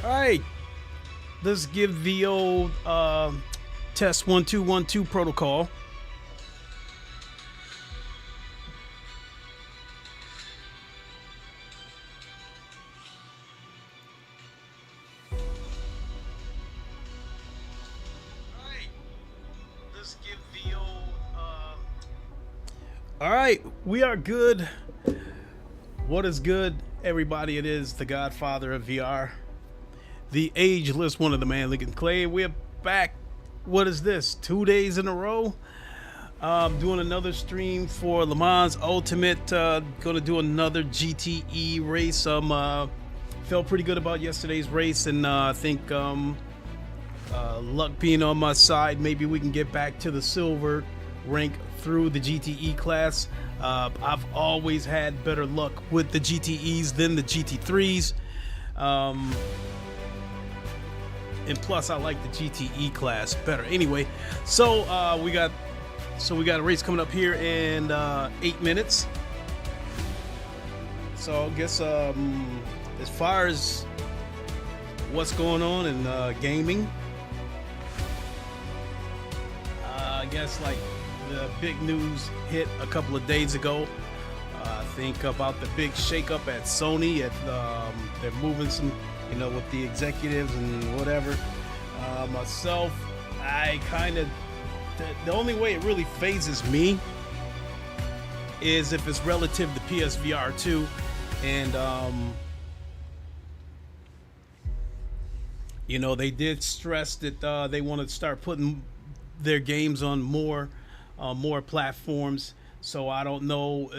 All right, let's give the old test 1212 protocol. All right, we are good. What is good, everybody? It is the Godfather of VR, the ageless one of the man Lincoln Clay. We're back. What is this? 2 days in a row. Doing another stream for LeMans Ultimate. Gonna do another GTE race. Felt pretty good about yesterday's race, and I think luck being on my side, maybe we can get back to the silver rank through the GTE class. I've always had better luck with the GTEs than the GT3s, and plus I like the GTE class better. Anyway, so we got a race coming up here in 8 minutes. So I guess as far as what's going on in gaming, I guess like the big news hit a couple of days ago. I think about the big shakeup at Sony. They're moving some, with the executives and whatever. Myself, I kind of, the only way it really phases me is if it's relative to PSVR 2, and they did stress that they want to start putting their games on more platforms. So I don't know,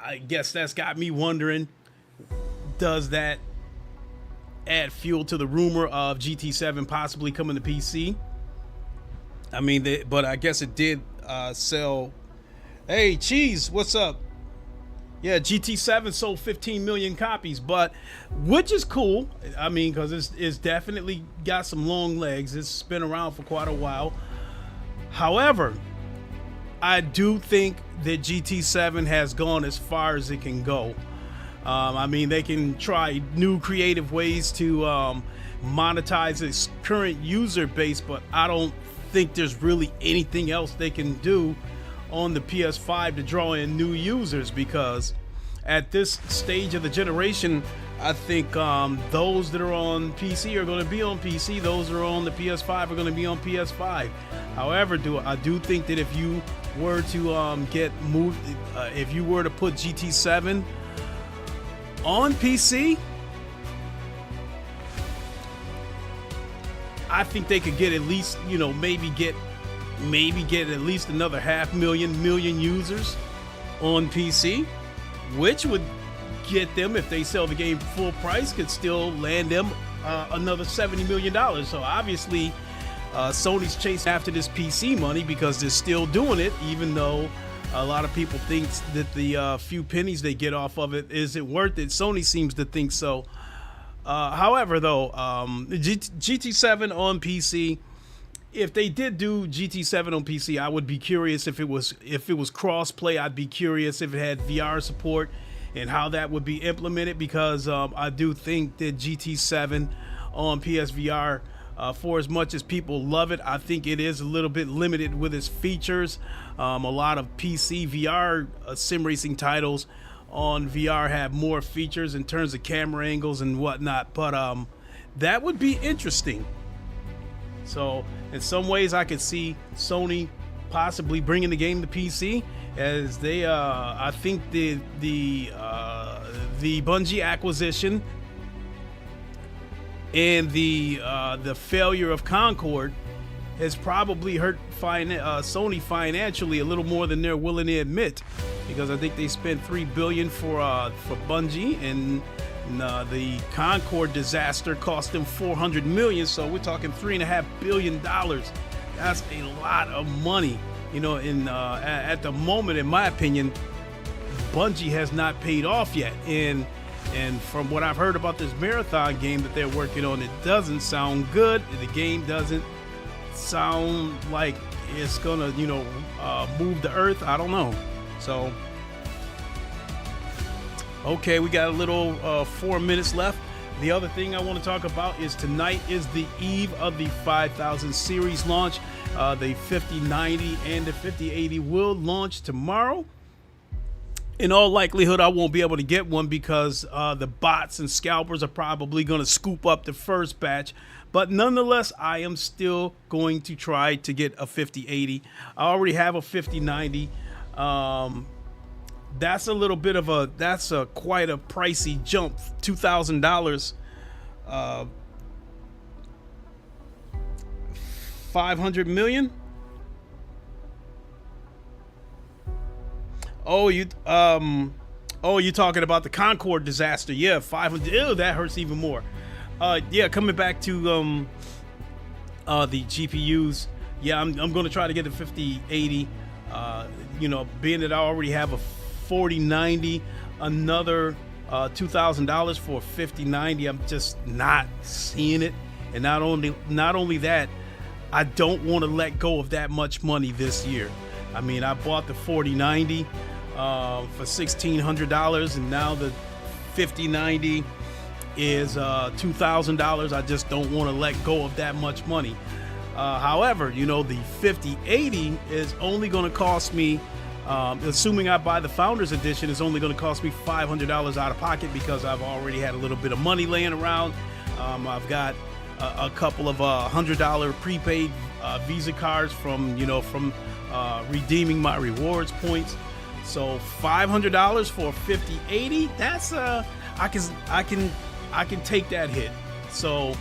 I guess that's got me wondering, does that add fuel to the rumor of GT7 possibly coming to PC? I mean, but I guess it did sell. Hey, Cheese, what's up? Yeah, GT7 sold 15 million copies, which is cool. I mean, because it's definitely got some long legs. It's been around for quite a while. However, I do think that GT7 has gone as far as it can go. I mean, they can try new creative ways to monetize its current user base, but I don't think there's really anything else they can do on the PS5 to draw in new users, because at this stage of the generation, I think those that are on PC are going to be on PC. Those that are on the PS5 are going to be on PS5. However, I do think that if you were to if you were to put GT7 on PC, I think they could get at least, maybe get at least another 500,000 users on PC, which would get them, if they sell the game full price, could still land them another $70 million. So obviously Sony's chasing after this PC money because they're still doing it, even though a lot of people think that the few pennies they get off of it isn't worth it. Sony seems to think so. However, though, GT7 on PC, if they did do GT7 on PC, I would be curious if it was cross-play. I'd be curious if it had VR support and how that would be implemented, because I do think that GT7 on PSVR, for as much as people love it, I think it is a little bit limited with its features. A lot of PC VR sim racing titles on VR have more features in terms of camera angles and whatnot, but that would be interesting. So in some ways I could see Sony possibly bringing the game to PC, as they I think the Bungie acquisition and the failure of Concord has probably hurt Sony financially a little more than they're willing to admit, because I think they spent $3 billion for Bungie, and the Concord disaster cost them $400 million. So we're talking $3.5 billion. That's a lot of money. At the moment, in my opinion, Bungie has not paid off yet. And from what I've heard about this marathon game that they're working on, it doesn't sound good. The game doesn't sound like it's gonna, move the earth. I don't know. So, okay, we got a little 4 minutes left. The other thing I want to talk about is tonight is the eve of the 5000 series launch. The 5090 and the 5080 will launch tomorrow. In all likelihood, I won't be able to get one because the bots and scalpers are probably going to scoop up the first batch. But nonetheless, I am still going to try to get a 5080. I already have a 5090. That's a little bit of a, that's a quite a pricey jump, $2,000. 500 million. Oh, you're talking about the Concorde disaster. Yeah, 500. Ew, that hurts even more. Yeah, coming back to the GPUs. Yeah, I'm going to try to get a 5080. You know, being that I already have a 4090, another $2,000 for a 5090. I'm just not seeing it. And not only that, I don't want to let go of that much money this year. I mean, I bought the 4090 for $1,600, and now the 5090 is $2,000. I just don't want to let go of that much money. However, you know, the 5080 is only going to cost me, assuming I buy the Founders Edition, is only going to cost me $500 out of pocket because I've already had a little bit of money laying around. I've got a couple of $100 prepaid Visa cards from, you know, from redeeming my rewards points. So $500 for a 5080, that's I can take that hit. So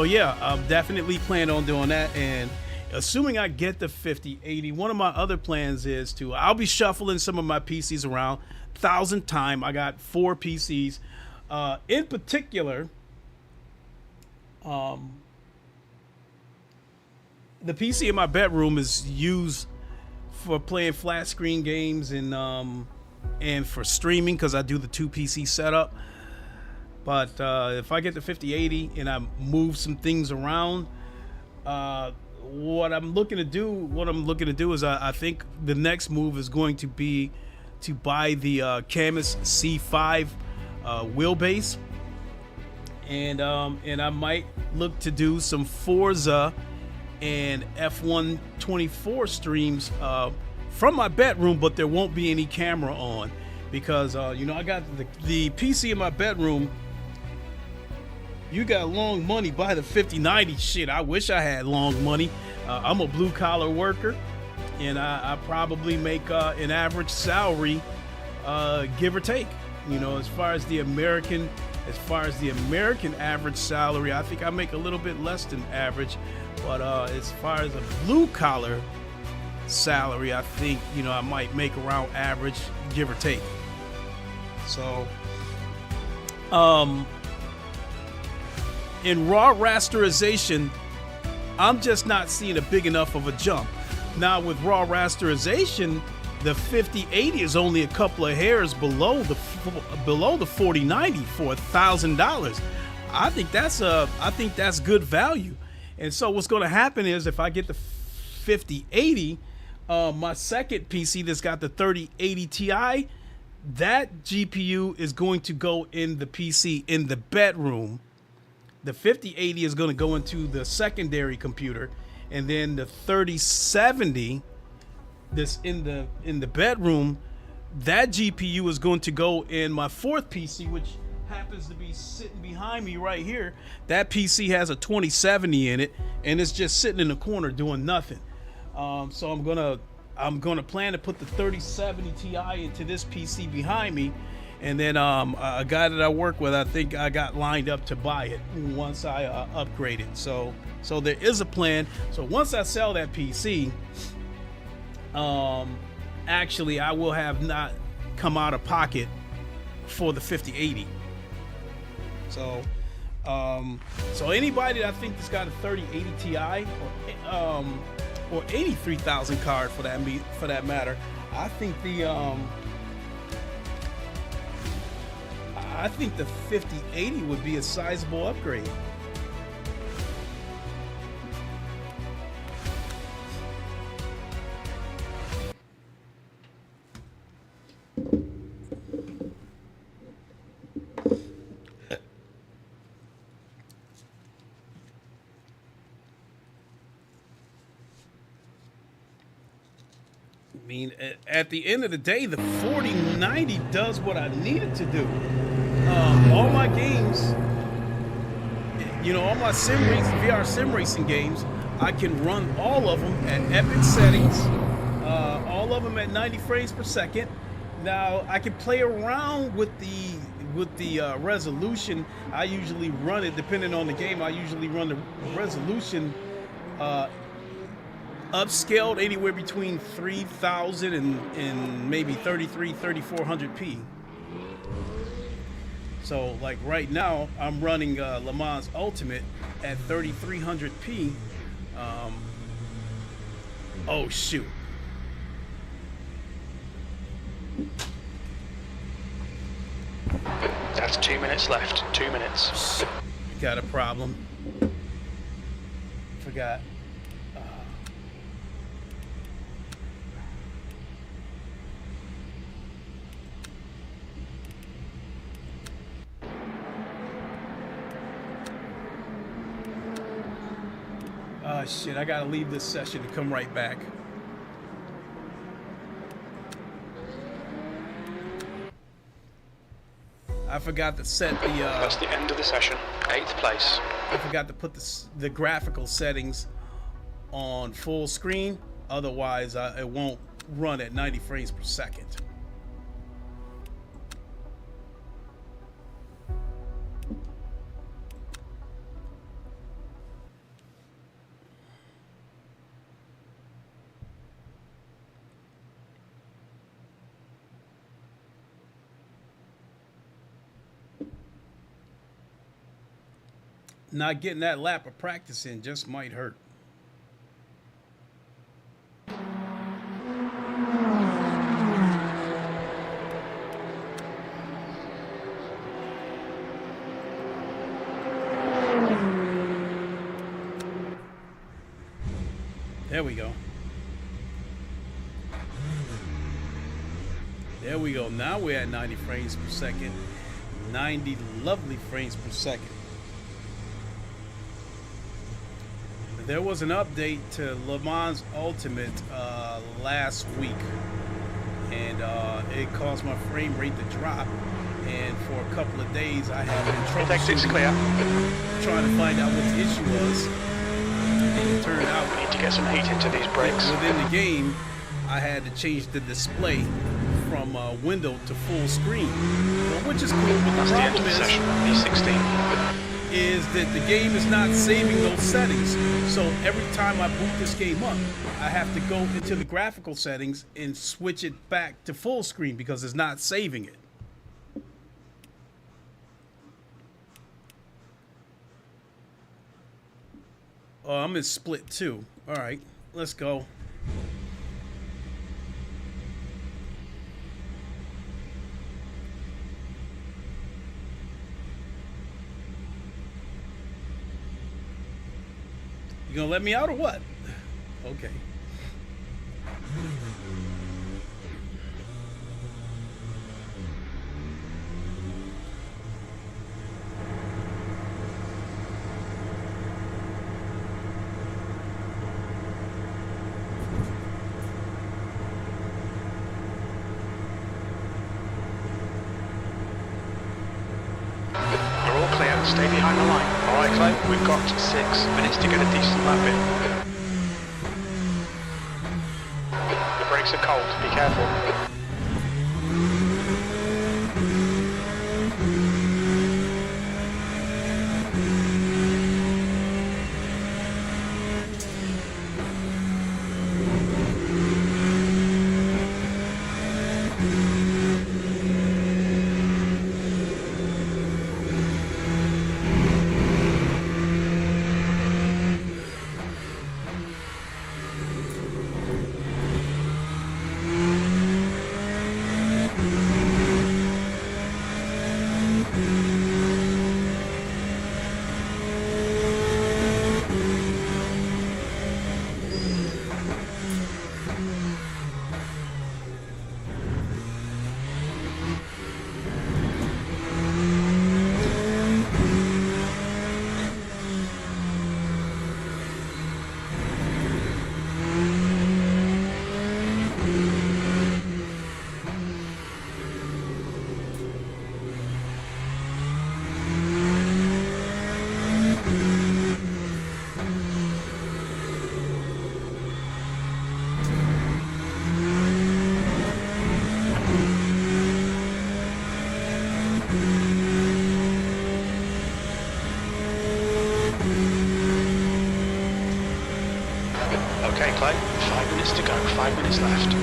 yeah, I'm definitely plan on doing that. And assuming I get the 5080, one of my other plans is I'll be shuffling some of my PCs around. 1,000 time. I got 4 PCs. In particular, the PC in my bedroom is used for playing flat screen games and for streaming because I do the 2 PC setup. But if I get the 5080 and I move some things around, what I'm looking to do is I think the next move is going to be to buy the Camus C5 wheelbase, and I might look to do some Forza and F1 24 streams from my bedroom, but there won't be any camera on because you know, I got the PC in my bedroom. You got long money, buy the 5090. Shit, I wish I had long money. I'm a blue collar worker, and I probably make an average salary, give or take. You know, as far as the American average salary, I think I make a little bit less than average. But as far as a blue collar salary, I think, you know, I might make around average, give or take. So, in raw rasterization, I'm just not seeing a big enough of a jump. Now with raw rasterization, the 5080 is only a couple of hairs below the 4090 for $1,000. I think that's good value. And so what's going to happen is if I get the 5080, my second PC that's got the 3080 Ti, that GPU is going to go in the PC in the bedroom. The 5080 is going to go into the secondary computer, and then the 3070 that's in the bedroom, that GPU is going to go in my fourth PC, which happens to be sitting behind me right here. That PC has a 2070 in it, and it's just sitting in the corner doing nothing. So I'm gonna plan to put the 3070 Ti into this PC behind me. And then a guy that I work with, I think I got lined up to buy it once I upgrade it. So there is a plan. So once I sell that PC, actually I will have not come out of pocket for the 5080. So anybody that I think that's got a 3080 Ti or 83,000 card for that matter, I think the 5080 would be a sizable upgrade. mean, at the end of the day, the 4090 does what I need it to do. All my games, you know, all my sim racing, VR sim racing games, I can run all of them at epic settings, all of them at 90 frames per second. Now I can play around with the resolution. I usually run it, depending on the game, I usually run the resolution upscaled anywhere between 3000 and maybe 3400p. So like right now I'm running LeMans Ultimate at 3300p. Oh shoot. That's 2 minutes left. 2 minutes. Got a problem. Forgot. Shit, I gotta leave this session and come right back. I forgot to set the that's the end of the session. 8th place. I forgot to put the graphical settings on full screen, otherwise it won't run at 90 frames per second. Not getting that lap of practice in just might hurt. There we go. There we go. Now we're at 90 frames per second. 90 lovely frames per second. There was an update to LeMans Ultimate last week, and it caused my frame rate to drop. And for a couple of days, I have been trying to find out what the issue was. And it turned out we need to get some heat into these brakes. Within the game, I had to change the display from window to full screen, which is cool. But the problem is that the game is not saving those settings. So every time I boot this game up, I have to go into the graphical settings and switch it back to full screen because it's not saving it. Oh, I'm in split 2. All right, let's go. You gonna let me out or what? Okay. Stay behind the line. Alright, Clay, we've got 6 minutes to get a decent lap in. The brakes are cold, be careful. to go, 5 minutes left.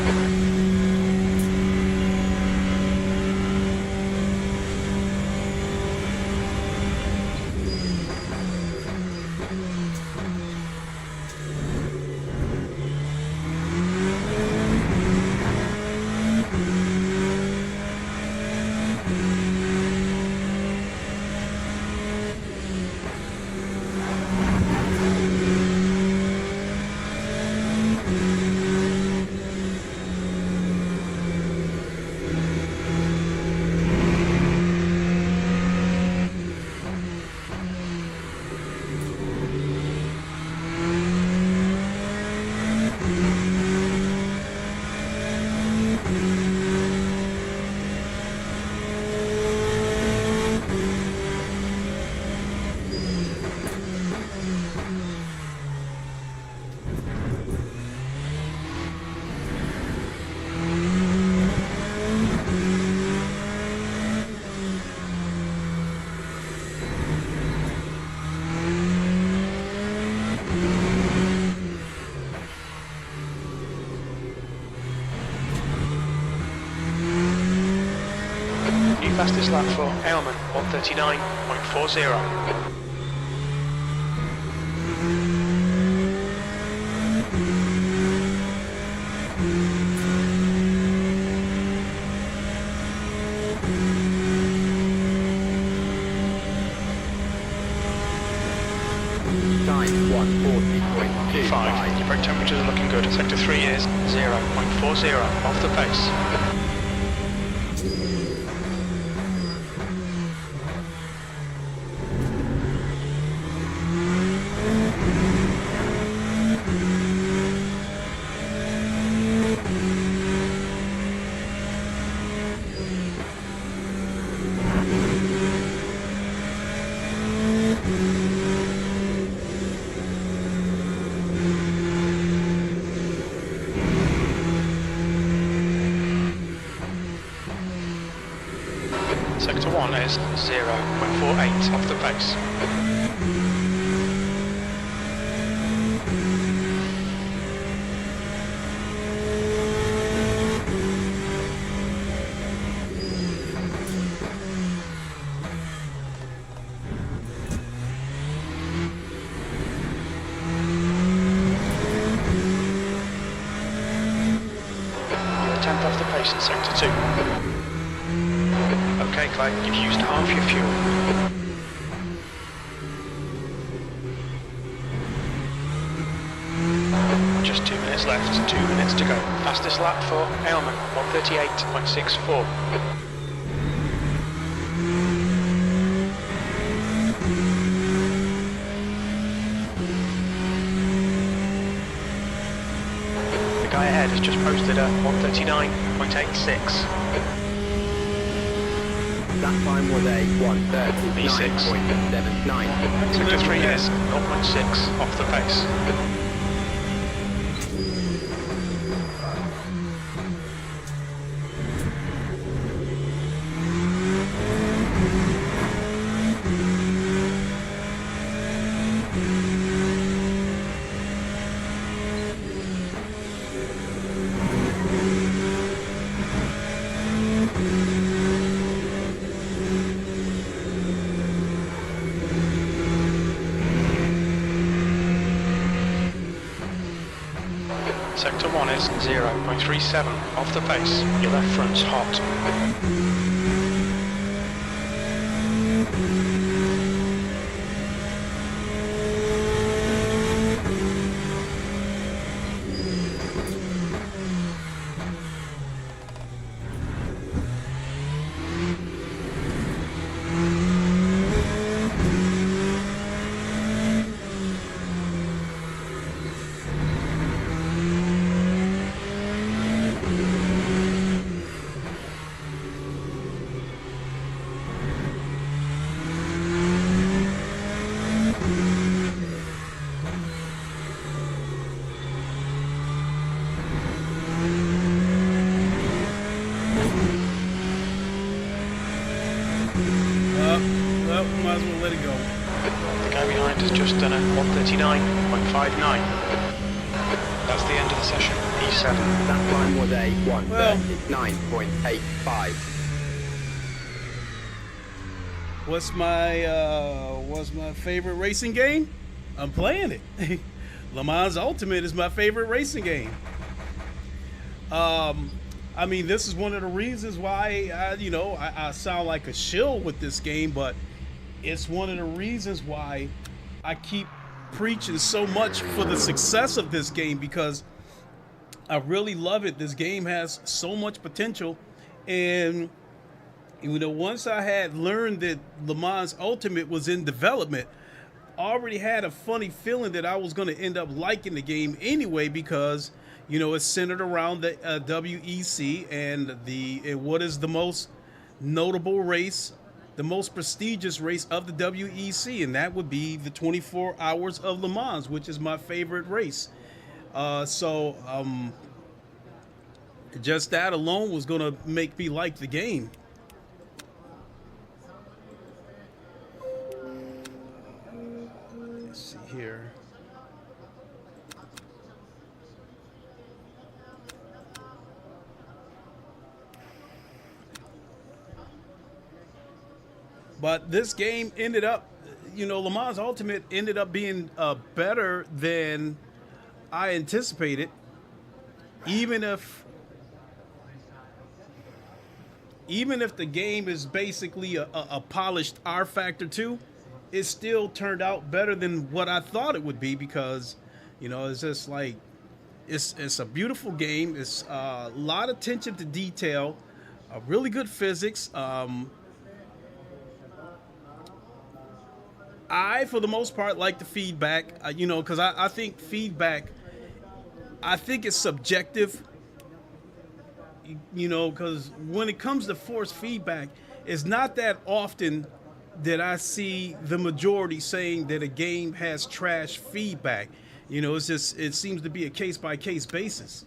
Fastest lap for Ailman, 1:39.40. Time 1:40.25. Your brake temperatures are looking good. Sector 3 is 0.40 off the pace. Sector 1 is 0.48 off the pace. You're a tenth off the pace in Sector 2. Okay, Clay, you've used half your fuel. Just 2 minutes left, 2 minutes to go. Fastest lap for Ailman, 1:38.64. The guy ahead has just posted a 1:39.86. That time was a 1:39.79. Sector 3 is 0.6 off the pace. Sector 1 is 0.37 off the pace. Your left front's hot. Well, might as well let it go. The guy behind has just done a 1:39.59. That's the end of the session. E7. That time was a Well- 1:39.85. What's my favorite racing game? I'm playing it. LeMans Ultimate is my favorite racing game. I mean, this is one of the reasons why I sound like a shill with this game, but it's one of the reasons why I keep preaching so much for the success of this game, because I really love it. This game has so much potential, and once I had learned that LeMans Ultimate was in development, I already had a funny feeling that I was going to end up liking the game anyway, because it's centered around the WEC and what is the most notable race, the most prestigious race of the WEC, and that would be the 24 Hours of Le Mans, which is my favorite race. Just that alone was going to make me like the game. Let's see here. But this game ended up, Le Mans Ultimate ended up being better than I anticipated. Even if the game is basically a polished R Factor 2, it still turned out better than what I thought it would be, because, it's just like, it's a beautiful game. It's a lot of attention to detail, really good physics. I, for the most part, like the feedback, because I think feedback, I think it's subjective, because when it comes to force feedback, it's not that often that I see the majority saying that a game has trash feedback. It's just, it seems to be a case-by-case basis.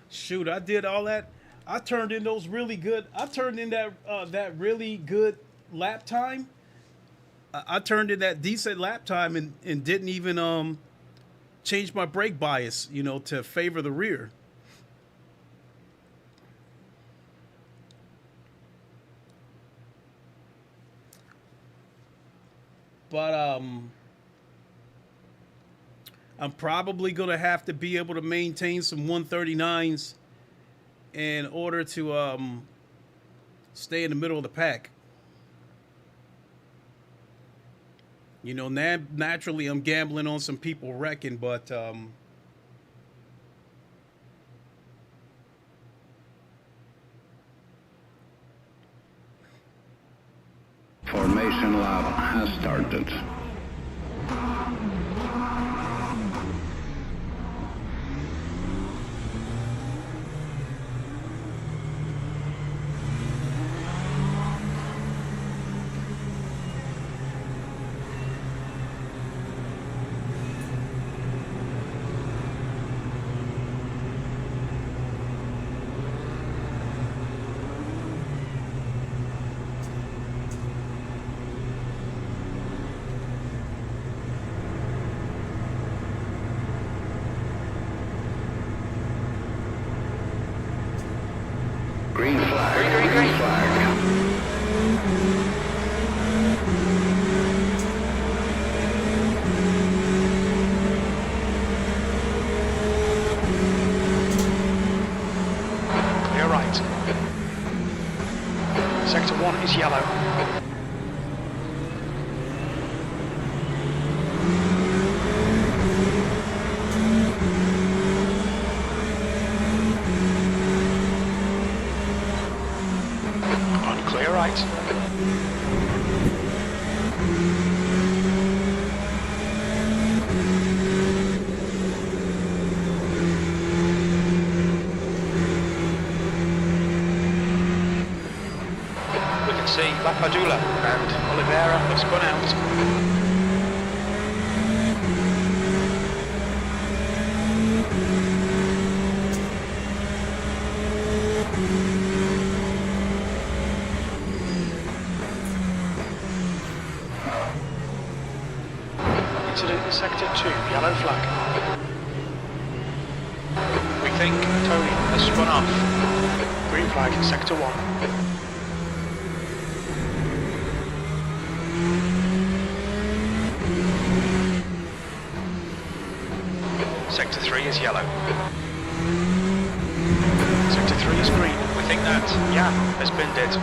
Shoot, I did all that. I turned in those really good. I turned in that really good lap time. I turned in that decent lap time and didn't even change my brake bias, to favor the rear. But I'm probably going to have to be able to maintain some 139s in order to stay in the middle of the pack. Naturally I'm gambling on some people wrecking, but Formation lab has started. Green flag. Green flag. Clear right. Sector 1 is yellow. Clear right. We can see Lapadula and Oliveira have spun out. incident in Sector 2, yellow flag. We think Tony has spun off. Green flag in Sector 1. Sector 3 is yellow. Sector 3 is green. We think that, yeah, has binned it.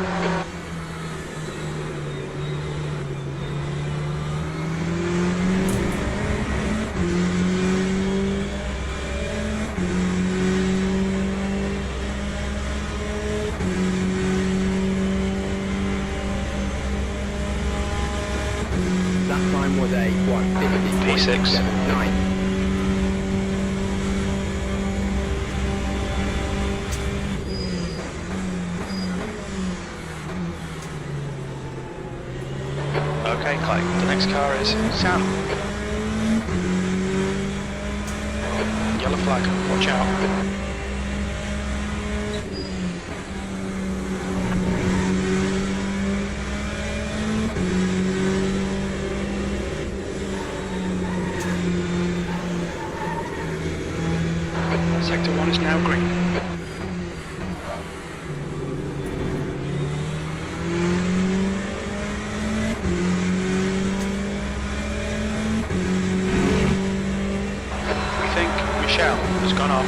That time was a 1:50.79. Okay, Clay, the next car is Sam. Yellow flag, watch out. Sector 1 is now green. Michelle has gone off.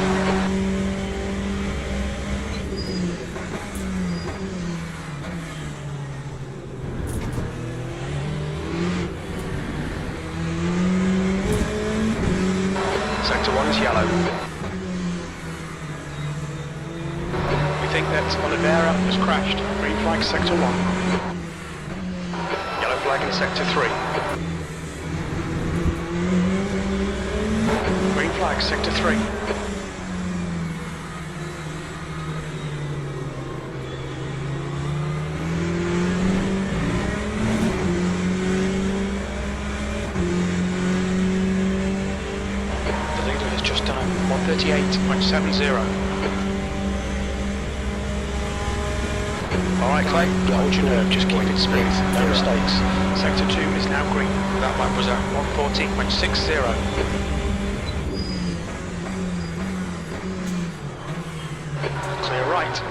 Sector 1 is yellow. We think that Oliveira has crashed. Green flag Sector 1. Yellow flag in Sector 3. Green flag, Sector 3. The leader has just done a 138.70. Alright Clay, hold your nerve, just keep it smooth, no mistakes. Sector 2 is now green. That lap was at 140.60. Clear right.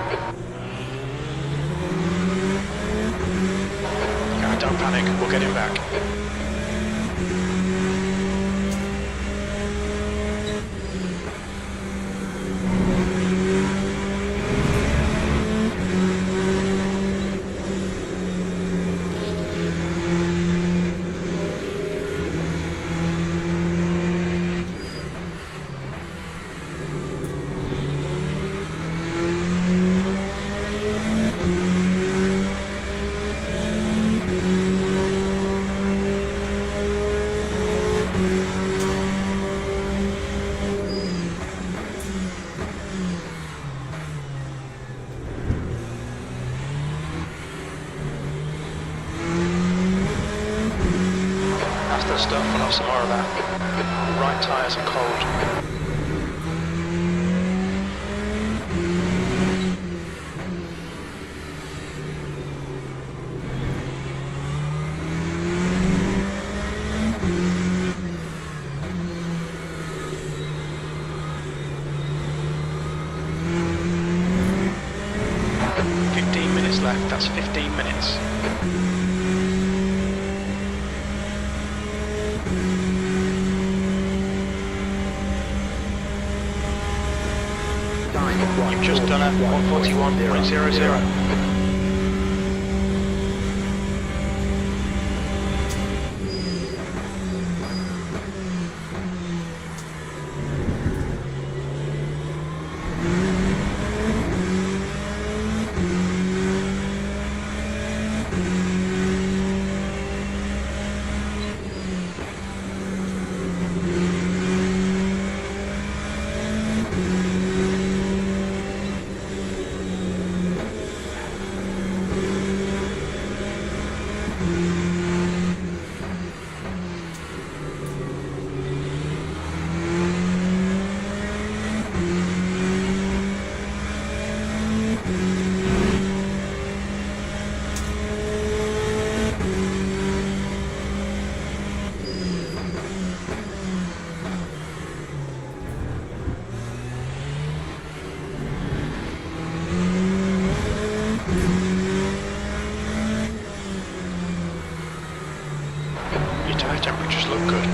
Don't panic, we'll get him back. Stuff and off some more of that. Right tyres are cold. Left, that's 15 minutes. You've just done a 141.00. Tyre temperatures look good.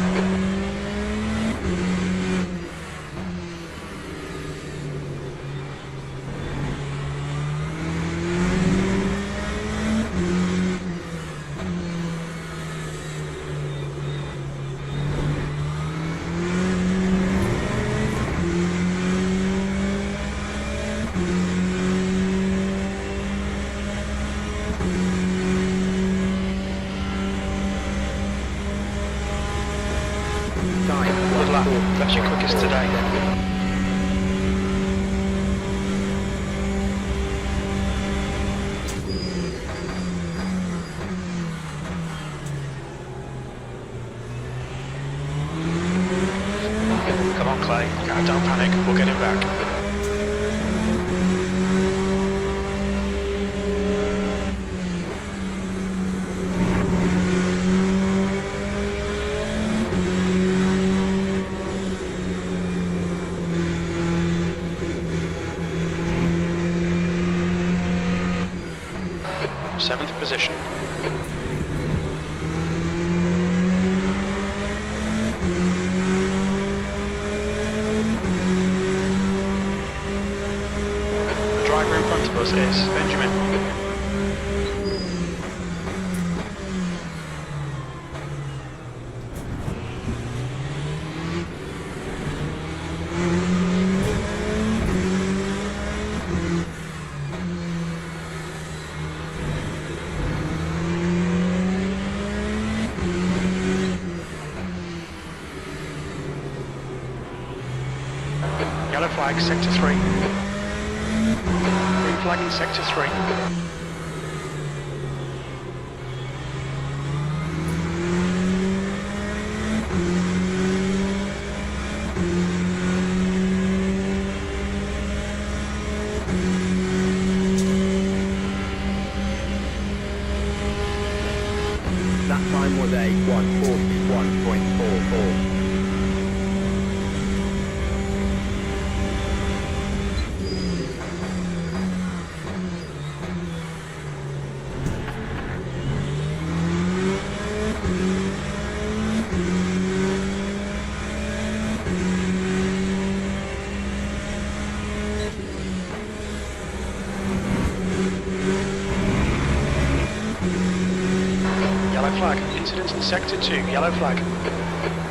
Good lap, that's your quickest today. Come on Clay, don't panic, we'll get him back. Seventh position. The driver in front of us is Benjamin. Yellow flag, sector 3. Green flag in sector 3. That time was a 1:41.44. Yellow flag, incident in sector 2, yellow flag.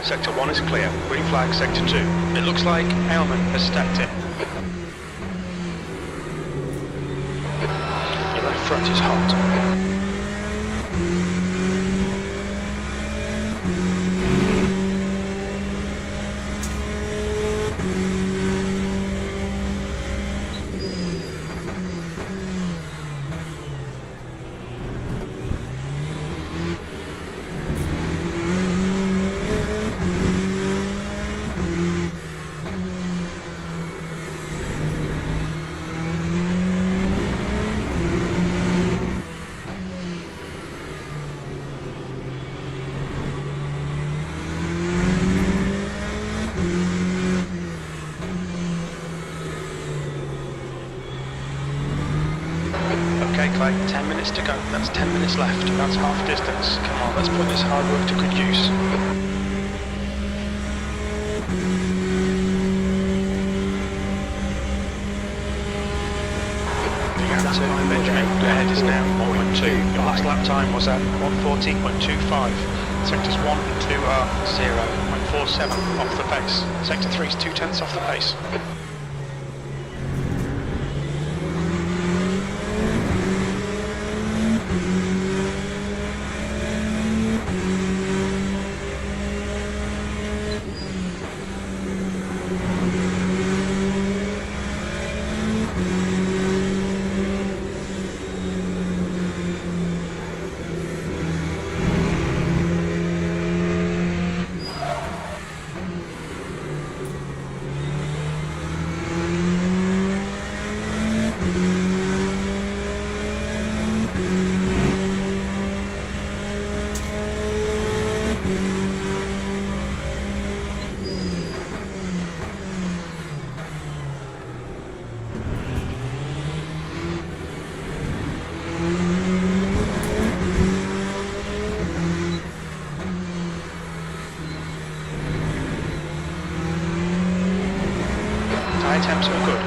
Sector 1 is clear, green flag, sector 2. It looks like Ailman has stepped in. Your left front is hot. Okay Clay, 10 minutes to go. That's 10 minutes left. That's half distance. Come on, let's put this hard work to good use. The answer, Benjamin, ahead is now 1.2. Your last lap time was at 1:40.25. Sectors 1 and 2 are 0.47 off the pace. Sector 3 is 0.2 off the pace. laps all good.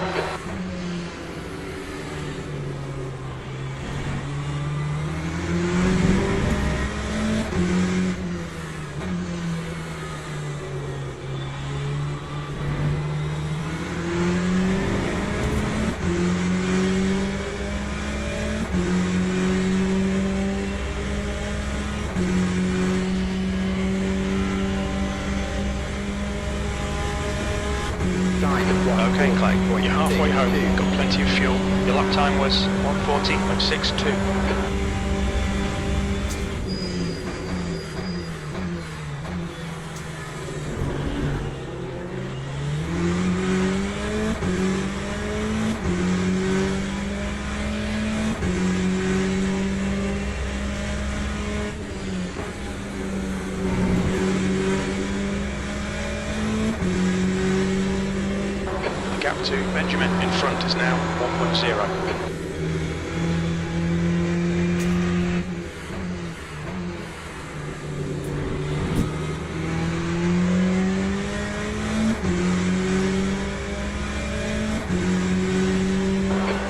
Okay, Clay, you're halfway home. You've got plenty of fuel. Your lap time was 1:40.62. Gap to Benjamin in front is now 1.0.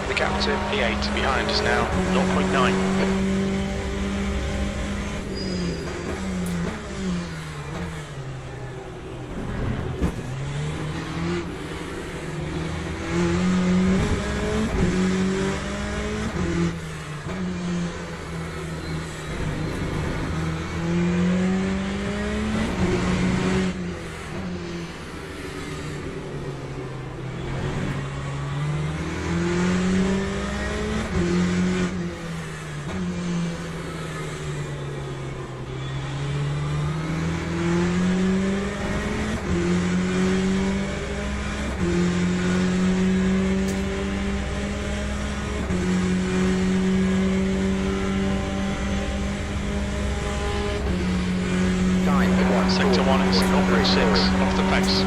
The gap to P8 behind is now 0.9. Sector 1 is 0.6 off the pace.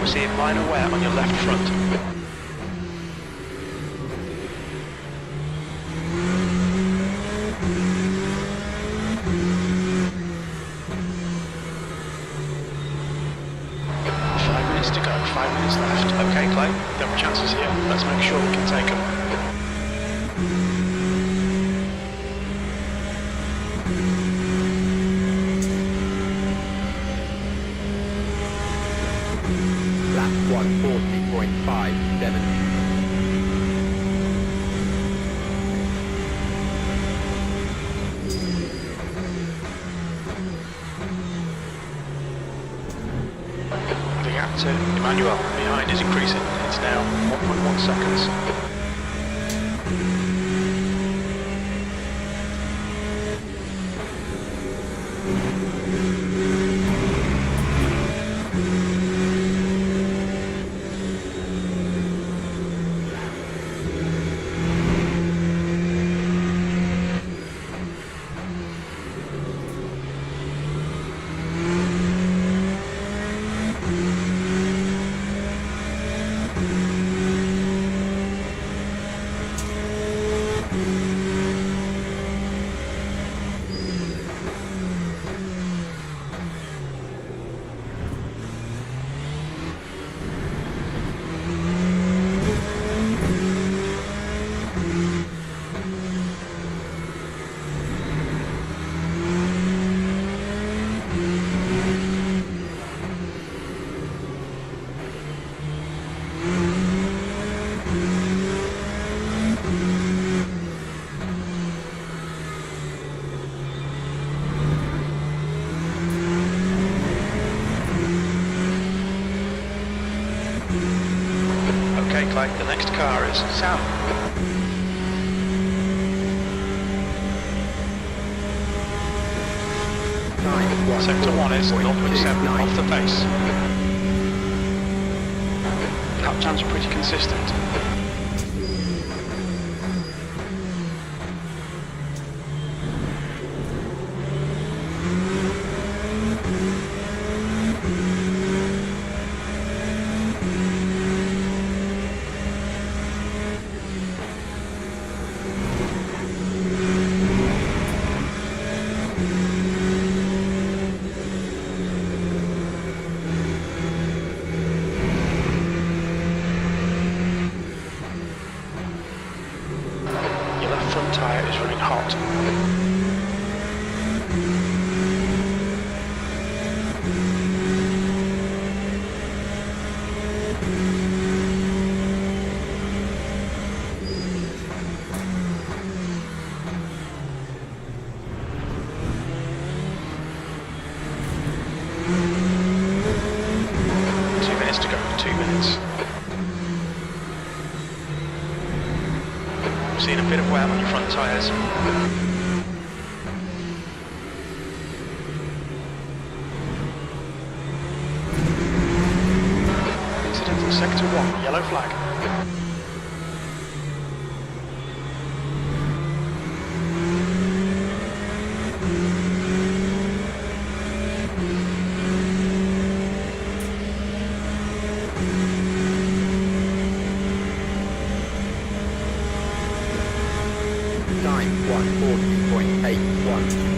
See a minor wear on your left front. Five minutes to go, 5 minutes left. Okay, Clay, there are chances here. Let's make sure we can take them. Lap 140.57. The gap to Emmanuel behind is increasing. It's now 1.1 seconds. like the next car is Sam. Sector 1 is 0.7 off the pace. Lap times are pretty consistent. Front tyre is running hot. To go, 2 minutes. We're seeing a bit of wear on your front tyres. Incident in Sector 1, yellow flag. Time 140.81.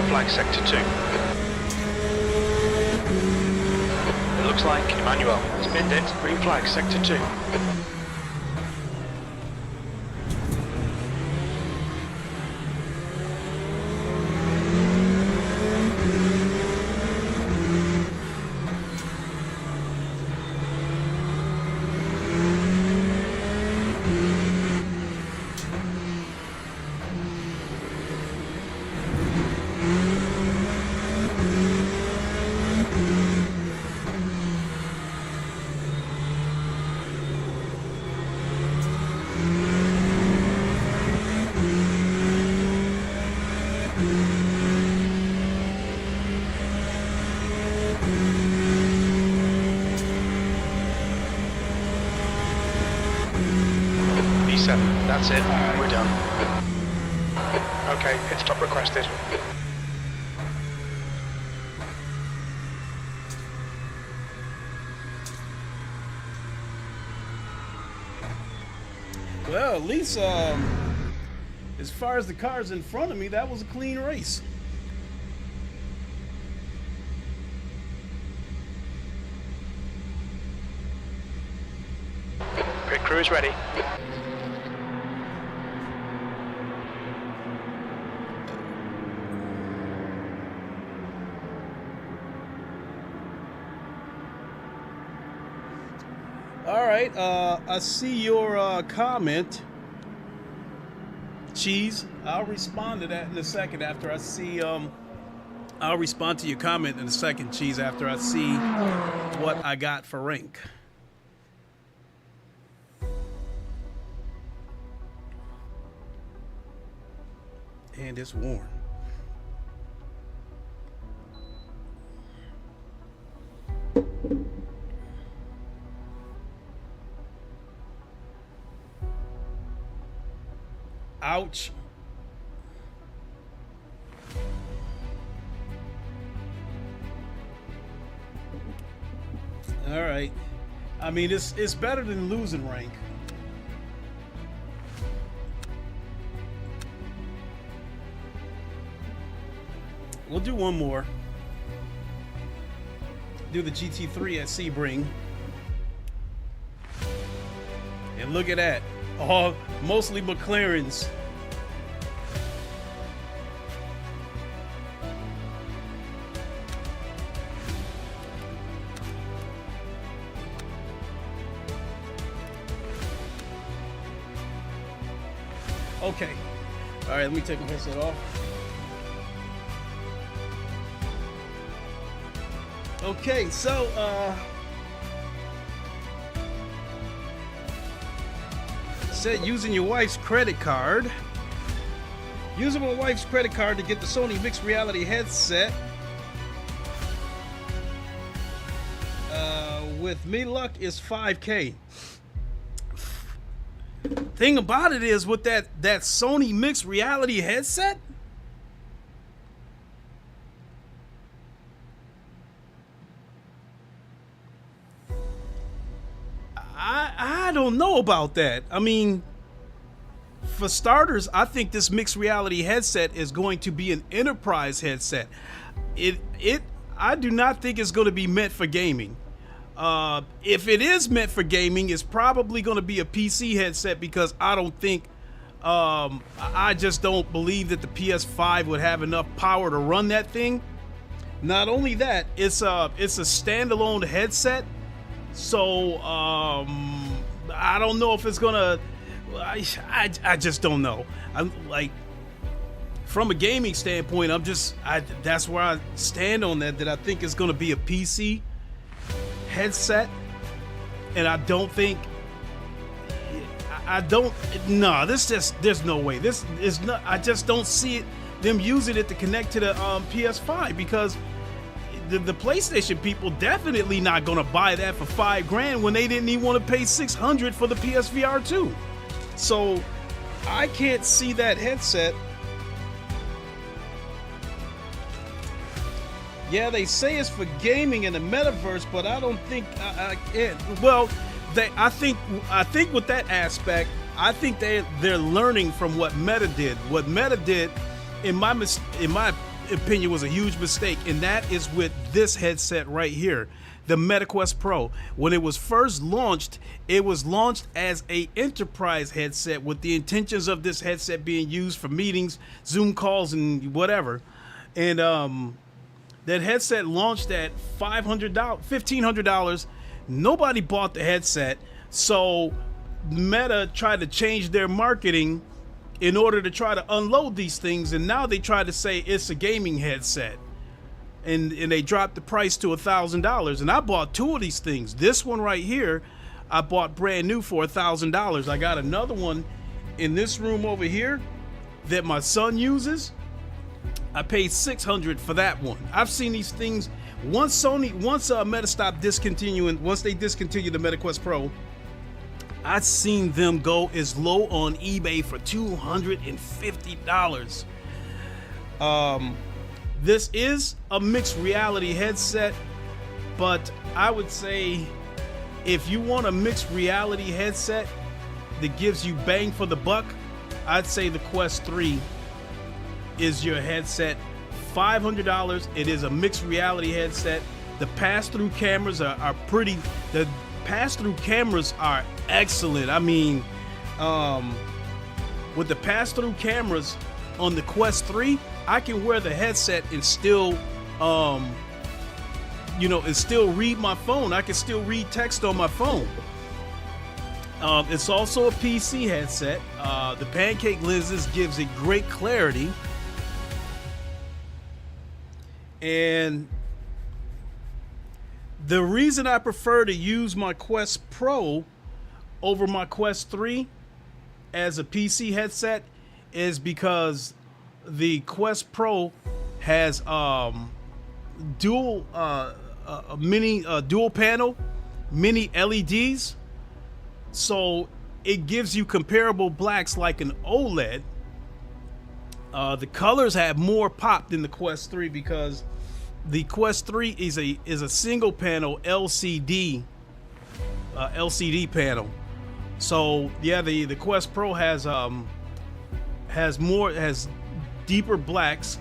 Flag Sector 2. It looks like Emmanuel has binned it. Green flag Sector 2. That's it, we're done. Okay, pit stop requested. Well, at least as far as the cars in front of me, that was a clean race. Pit crew is ready. All right, I see your comment, Cheese. I'll respond to that in a second after I see, I'll respond to your comment in a second, Cheese, after I see what I got for rank. And it's worn. Ouch. All right. I mean, it's better than losing rank. we'll do one more. Do the GT3 at Sebring. And look at that. All mostly McLarens. Okay. All right, let me take my headset off. Okay, so said using your wife's credit card. Using my wife's credit card to get the Sony mixed reality headset. With me luck is $5K. Thing about it is with that Sony mixed reality headset, I don't know about that. I mean, for starters, I think this mixed reality headset is going to be an enterprise headset. I do not think it's going to be meant for gaming. If it is meant for gaming, it's probably going to be a PC headset, because I don't think, I just don't believe that the PS5 would have enough power to run that thing. Not only that, it's a standalone headset, so I don't know if it's gonna. I just don't know. I'm like, from a gaming standpoint, that's where I stand on that. That I think it's gonna be a PC headset, and I don't think. No, there's no way. This is not. I just don't see it. Them using it to connect to the PS5, because the PlayStation people definitely not gonna buy that for $5,000 when they didn't even want to pay $600 for the PSVR 2. So I can't see that headset. Yeah, they say it's for gaming in the metaverse, but I don't think I can. Well, I think with that aspect, I think they're learning from what Meta did. What Meta did, in my opinion, was a huge mistake, and that is with this headset right here, the MetaQuest Pro. When it was first launched, it was launched as a enterprise headset with the intentions of this headset being used for meetings, Zoom calls, and whatever. And that headset launched at $1,500. Nobody bought the headset, so Meta tried to change their marketing in order to try to unload these things, and now they try to say it's a gaming headset, and they dropped the price to $1,000. And I bought two of these things. This one right here, I bought brand new for $1,000. I got another one in this room over here that my son uses. I paid $600 for that one. I've seen these things once Meta stopped discontinuing. Once they discontinued the MetaQuest Pro, I've seen them go as low on eBay for $250. This is a mixed reality headset, but I would say if you want a mixed reality headset that gives you bang for the buck, I'd say the Quest 3 is your headset. $500. It is a mixed reality headset. The pass-through cameras are pretty. The pass-through cameras are excellent. I mean, with the pass-through cameras on the Quest 3, I can wear the headset and still, and still read my phone. I can still read text on my phone. It's also a PC headset. The pancake lenses gives it great clarity. And the reason I prefer to use my Quest Pro over my Quest 3 as a PC headset is because the Quest Pro has dual panel mini LEDs, so it gives you comparable blacks like an OLED. The colors have more pop than the Quest 3 because the Quest 3 is a single panel LCD panel. So yeah, the Quest Pro has deeper blacks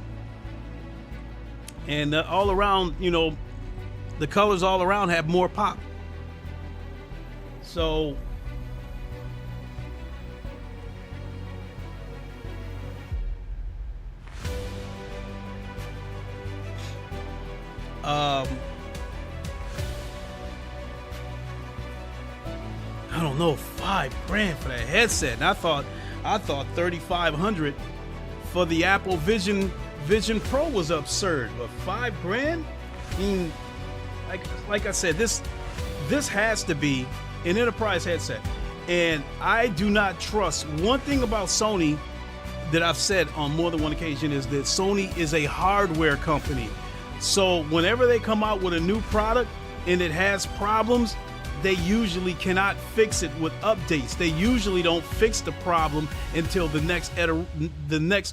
And all around, you know, the colors all around have more pop. So I don't know, $5,000 for that headset. And I thought 3,500 for the Apple Vision Pro was absurd, but $5,000? I mean, like I said, this has to be an enterprise headset. And I do not trust, one thing about Sony that I've said on more than one occasion is that Sony is a hardware company. So whenever they come out with a new product and it has problems, they usually cannot fix it with updates. They usually don't fix the problem until the next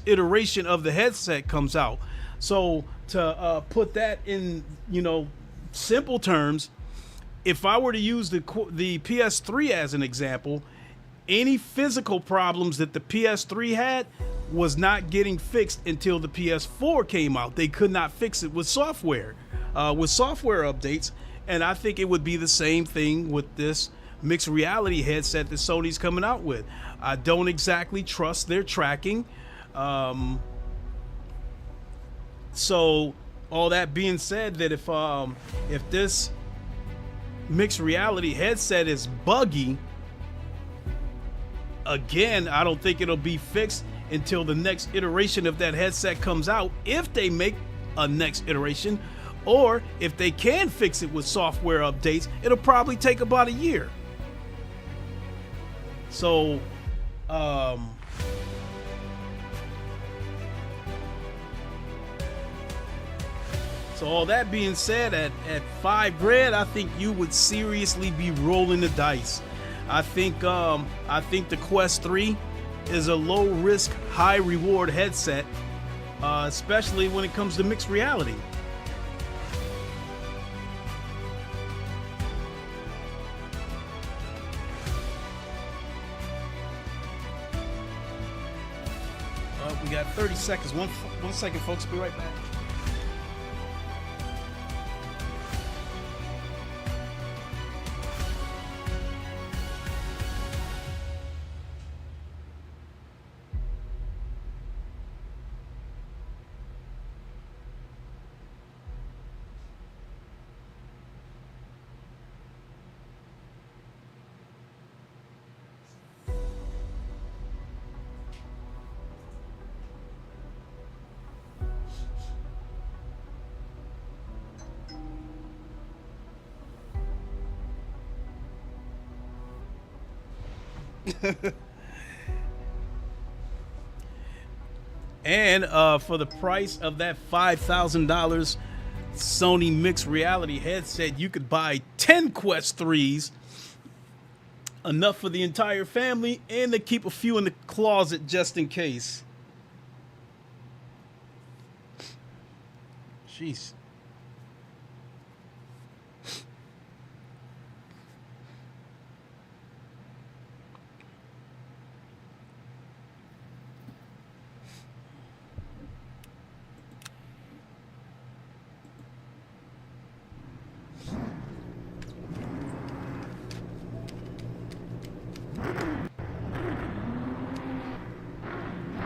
iteration of the headset comes out. So to put that in, you know, simple terms, if I were to use the PS3 as an example, any physical problems that the PS3 had was not getting fixed until the PS4 came out. They could not fix it with software updates. And I think it would be the same thing with this mixed reality headset that Sony's coming out with. I don't exactly trust their tracking. So all that being said, that if this mixed reality headset is buggy, again, I don't think it'll be fixed until the next iteration of that headset comes out, if they make a next iteration. Or if they can fix it with software updates, it'll probably take about a year. So, all that being said, at $5,000, I think you would seriously be rolling the dice. I think the Quest 3 is a low risk, high reward headset, especially when it comes to mixed reality. We got 30 seconds. One second, folks. Be right back. And for the price of that $5,000 Sony mixed reality headset, you could buy 10 Quest 3s, enough for the entire family, and to keep a few in the closet just in case. Jeez.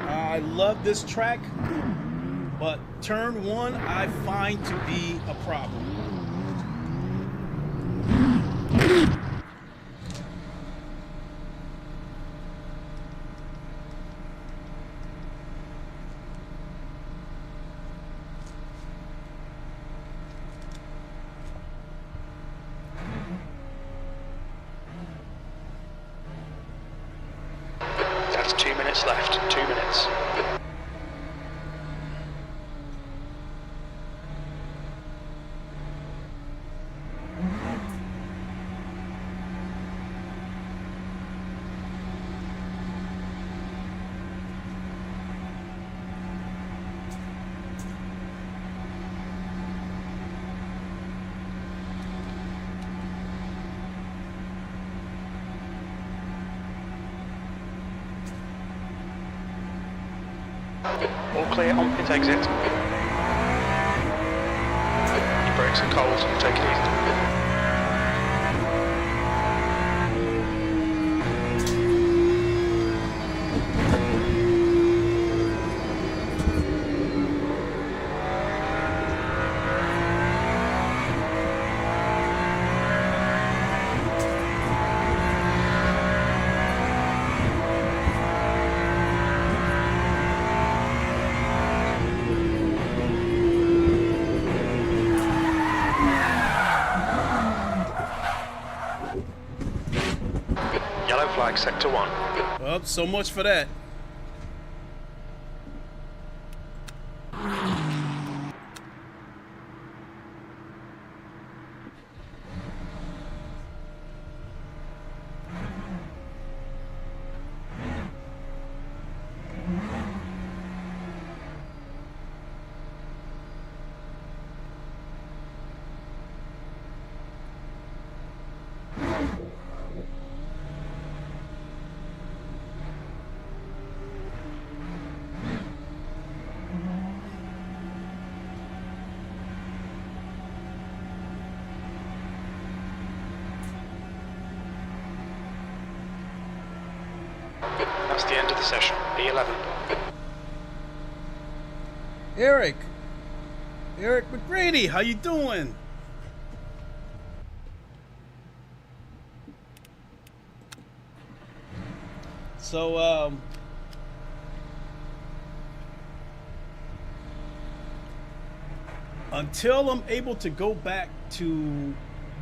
I love this track, but turn one I find to be a problem. That's 2 minutes left. 2 minutes. All clear on pit exit. brakes are cold, take it easy. Yellow flag, sector 1. Well, so much for that. That's the end of the session, E11. Eric McGrady, how you doing? So, until I'm able to go back to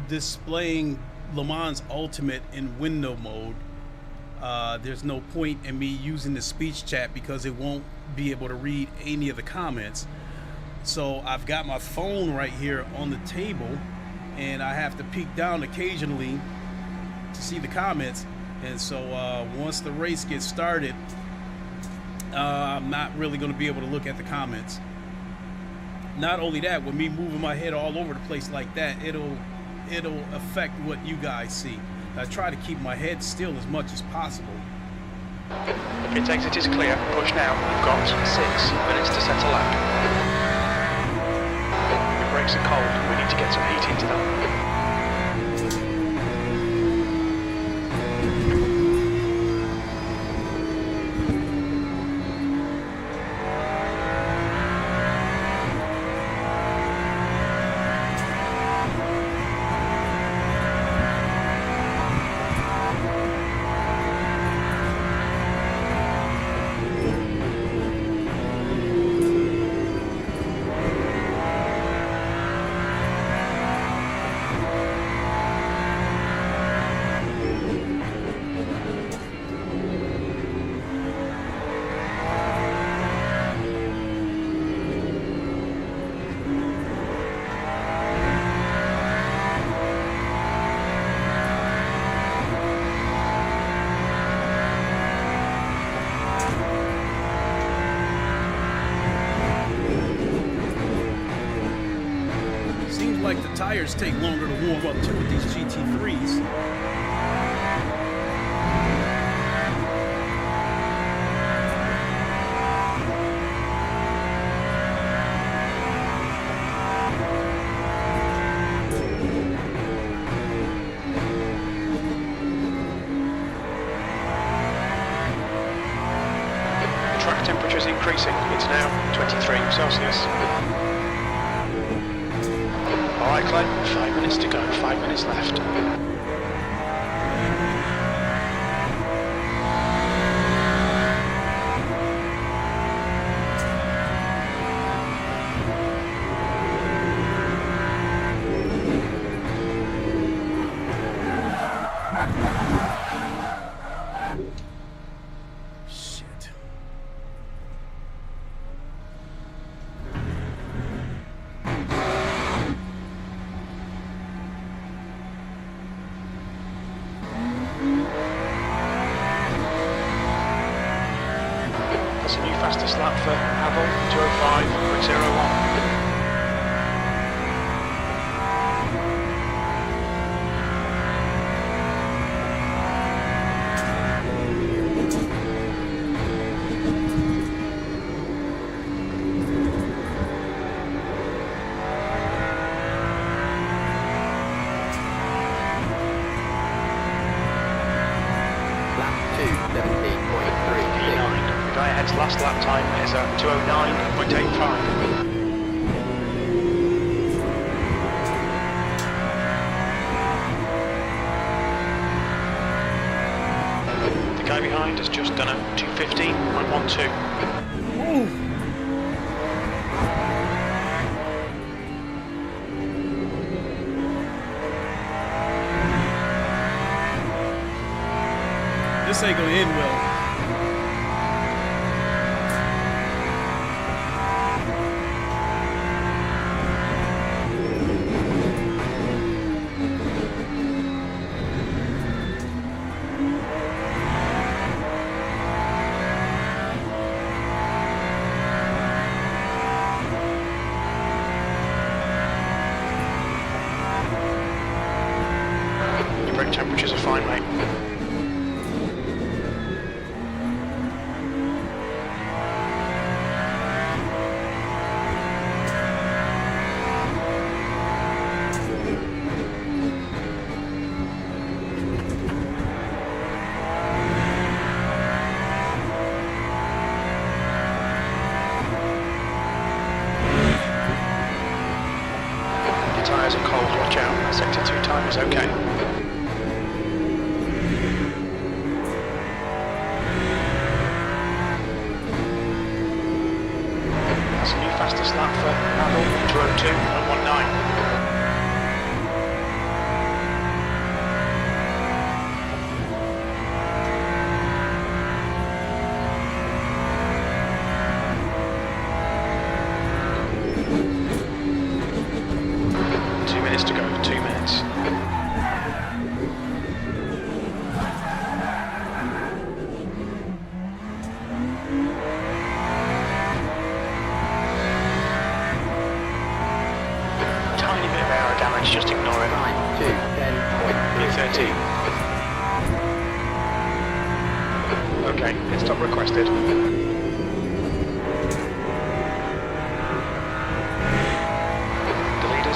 displaying LeMans Ultimate in window mode, there's no point in me using the speech chat because it won't be able to read any of the comments. So I've got my phone right here on the table, and I have to peek down occasionally to see the comments. And so once the race gets started, I'm not really going to be able to look at the comments. Not only that, with me moving my head all over the place like that, it'll affect what you guys see. I try to keep my head still as much as possible. Pit exit is clear. Push now. You've got 6 minutes to set a lap. Your brakes are cold. We need to get some heat into them. Like the tires take longer to warm up too with these GT3s. The track temperature is increasing. It's now 23 Celsius. Alright, Clay, 5 minutes to go, 5 minutes left. Shit. That's a new fastest lap for Abel, 205.01. The guy ahead's last lap time is 209.85. The guy behind has just done a 215.12. This ain't gonna end well. Your brake temperatures are fine, mate. Tyres are cold, watch out. Sector 2 time is okay. That's a new fastest lap for Pavel, 202 and 19. To go, 2 minutes. Tiny bit of aero damage, just ignore it. 13. Okay, pit stop requested.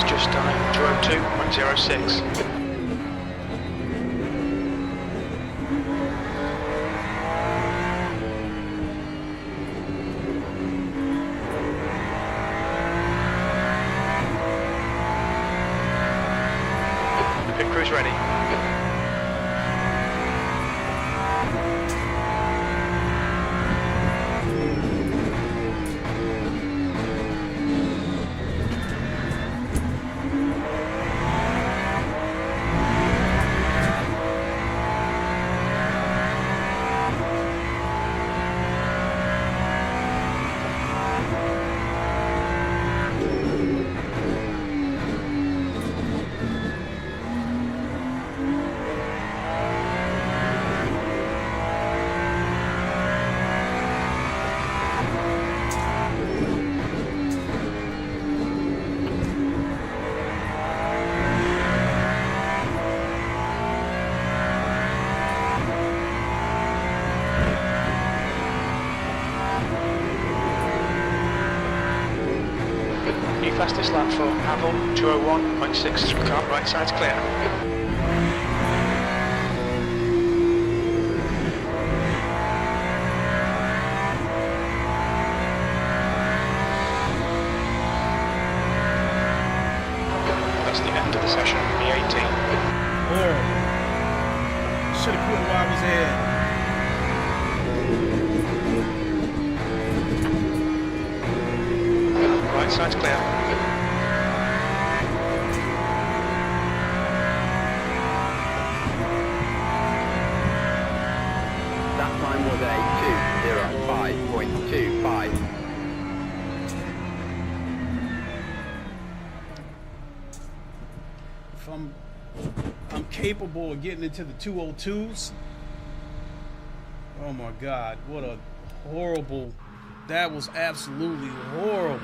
Just done it, 202.06. The pit crew's ready. Fastest lap for Pavel, 201.6, car right side's clear. That's the end of the session, E18. Horrible. Should have quit while I was ahead. Right side's clear. That time was a 2:05.25. If I'm capable of getting into the 202s. Oh my God, what a horrible. That was absolutely horrible.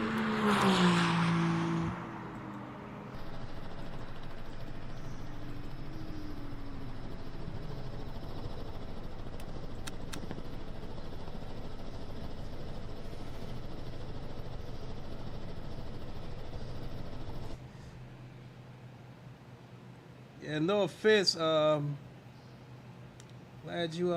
Yeah, no offense. Glad you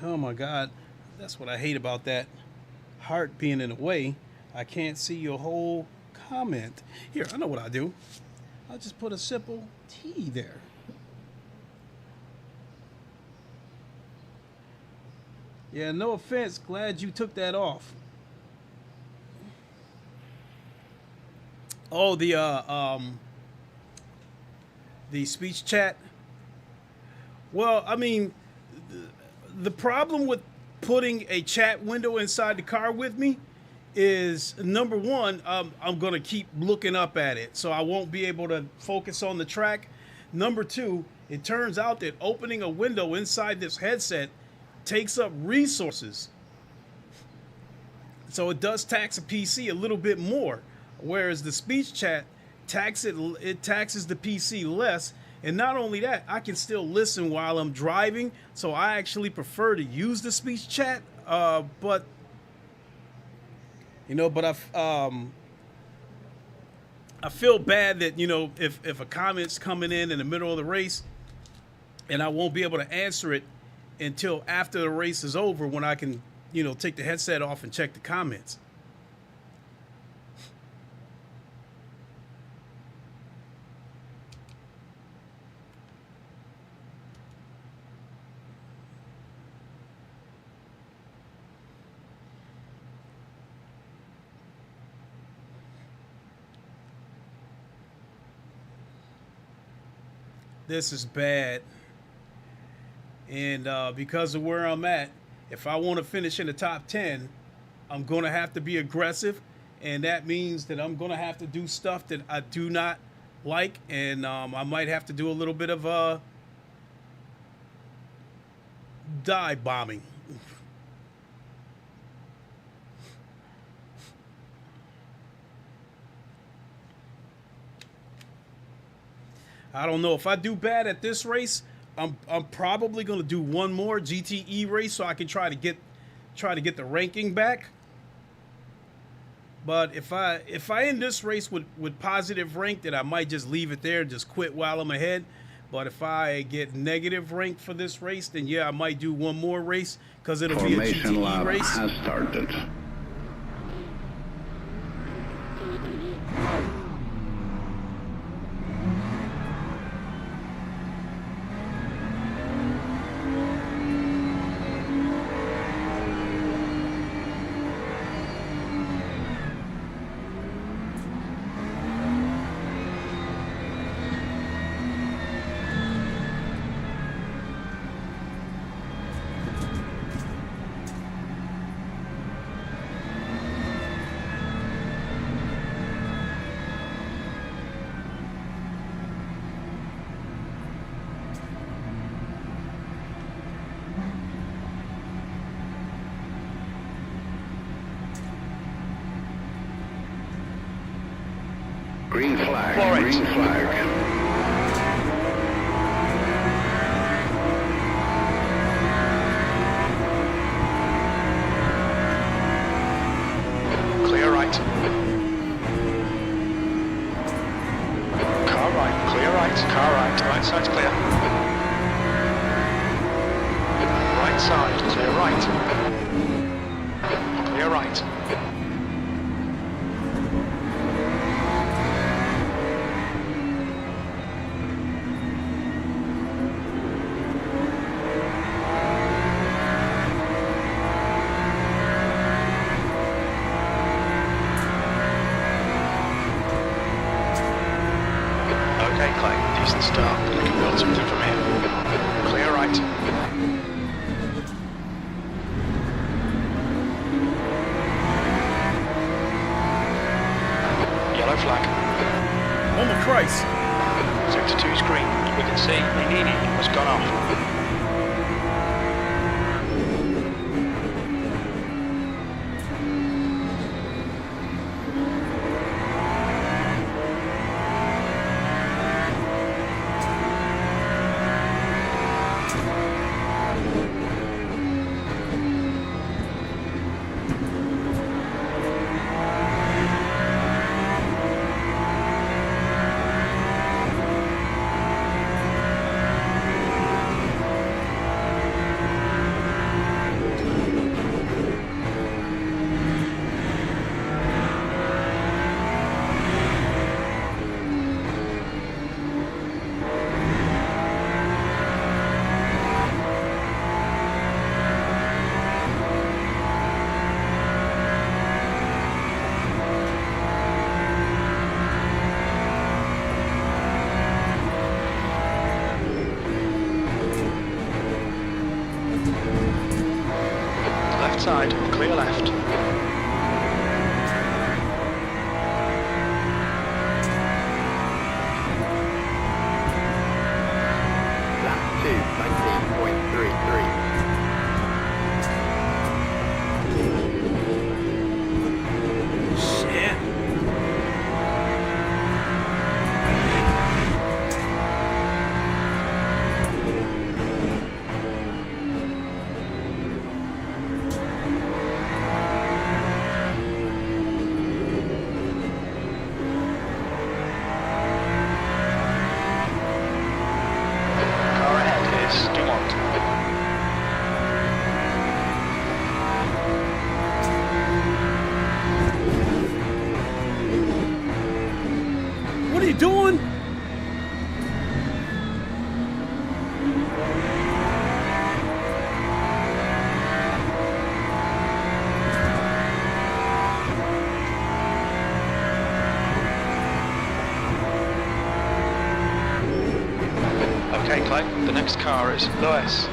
Oh my God, that's what I hate about that heart being in the way. I can't see your whole comment. Here, I know what I do. I'll just put a simple T there. Yeah, no offense. Glad you took that off. Oh, the speech chat. Well, I mean, the problem with putting a chat window inside the car with me is, number one, I'm going to keep looking up at it, so I won't be able to focus on the track. Number two, it turns out that opening a window inside this headset takes up resources. So it does tax a PC a little bit more, whereas the speech chat taxes the PC less. And not only that, I can still listen while I'm driving, so I actually prefer to use the speech chat. But I feel bad that, if a comment's coming in the middle of the race, and I won't be able to answer it until after the race is over, when I can, take the headset off and check the comments. This is bad. And because of where I'm at, if I want to finish in the top 10, I'm going to have to be aggressive. And that means that I'm going to have to do stuff that I do not like. And I might have to do a little bit of dive bombing. I don't know. If I do bad at this race, I'm probably going to do one more GTE race so I can try to get the ranking back. But if I end this race with positive rank, then I might just leave it there, just quit while I'm ahead. But if I get negative rank for this race, then yeah, I might do one more race, because it'll be a GTE race. Has started. Green flag, green flag. Clear right. Car right, clear right, car right. Right side's clear. Right side, clear right. Clear right. Decent start, we can build something from here. Clear right. Yellow flag. Oh my Christ. Sector 2 is green. We can see Nini has gone off. inside, clear left. Lap 2, 19.33. Shit. Car ahead is Dumont. What are you doing? Okay, Clay, the next car is Lewis.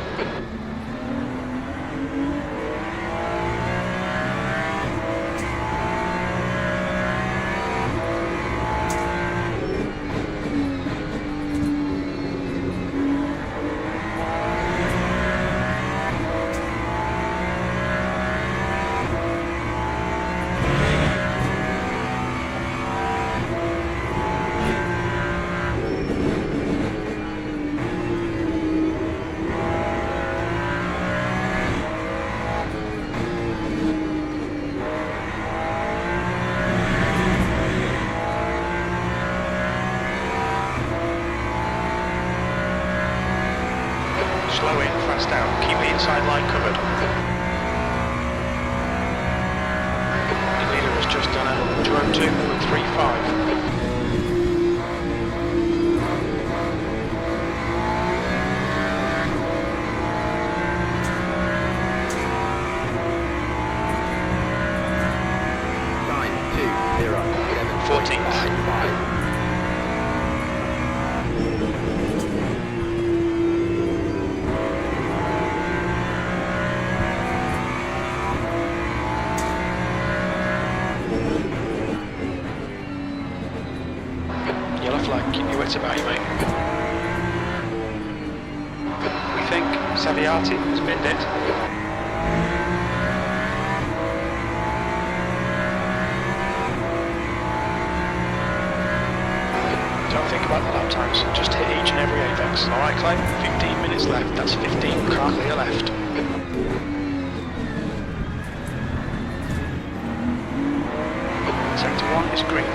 Slow in, fast out. Keep the inside line covered. The leader has just done a 2:02.35. Time 2:07. 14th. Yellow flag, keep your wits about you, mate. We think Saviati has binned it. Don't think about the lap times, just hit each and every apex. Alright, Clay, 15 minutes left, that's 15, car clear left. Sector 1 is green.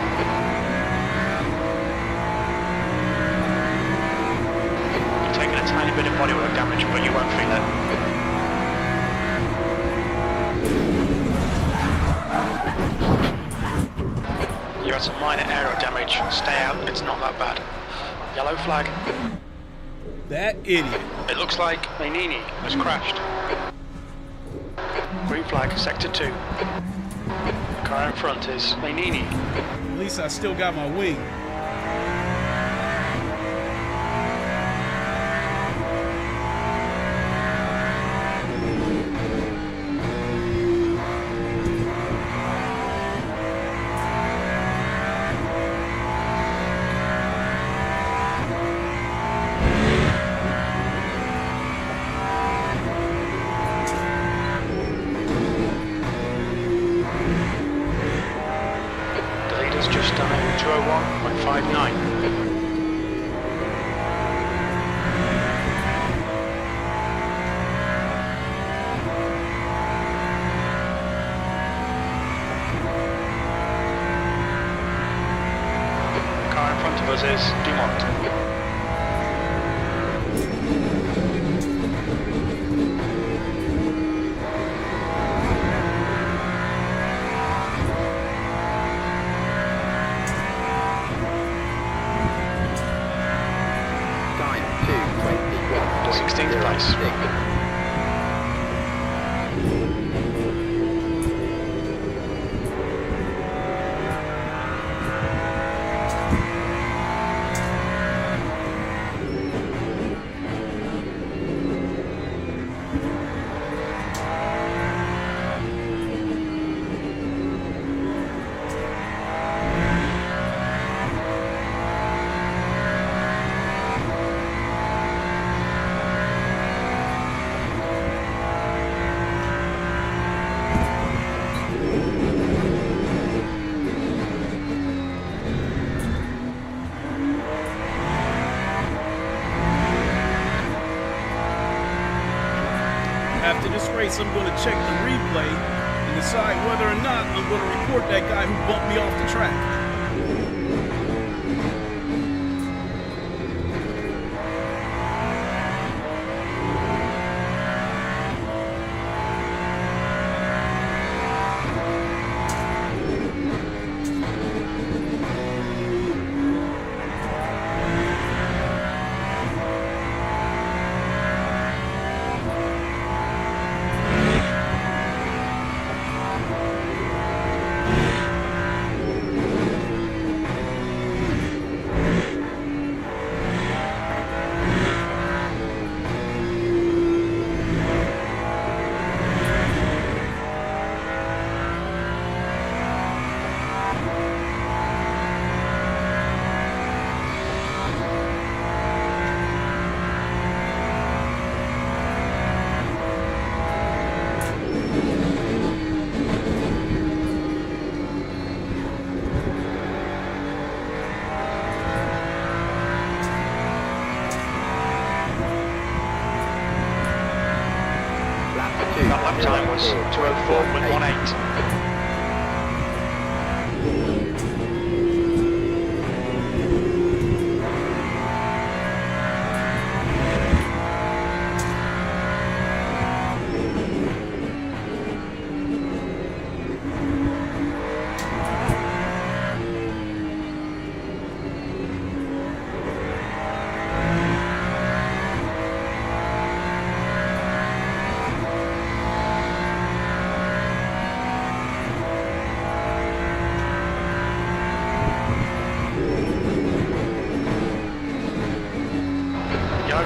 You've taken a tiny bit of bodywork damage, but you won't feel it. You had some minor aero damage, stay out, it's not that bad. Yellow flag. That idiot. It looks like Mainini has crashed. Green flag, sector 2. Car in front is Mainini. At least I still got my wing. The leader's just done a 2:01.59. Car in front of us is Dumont. Time 2:21. 16th place. this race, I'm going to check the replay and decide whether or not I'm going to report that guy who bumped me off the track. That lap time was 2:04.18.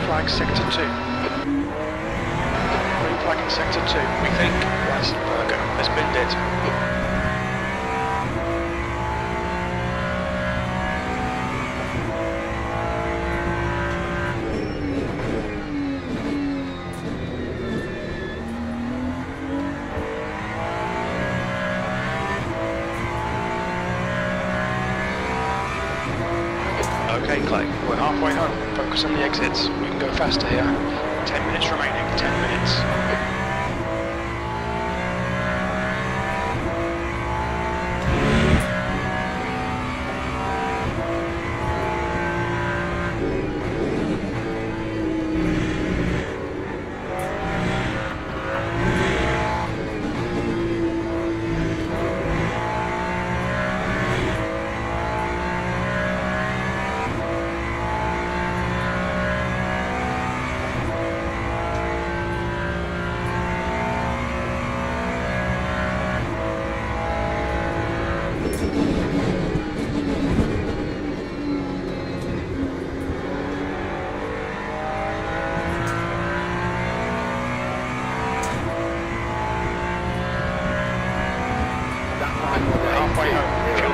Flag sector 2. Green flag in sector 2. We think Rysen has binned it. Okay, Clay, we're halfway home. Focus on the exits. We can go faster here. 10 minutes remaining. 10 minutes.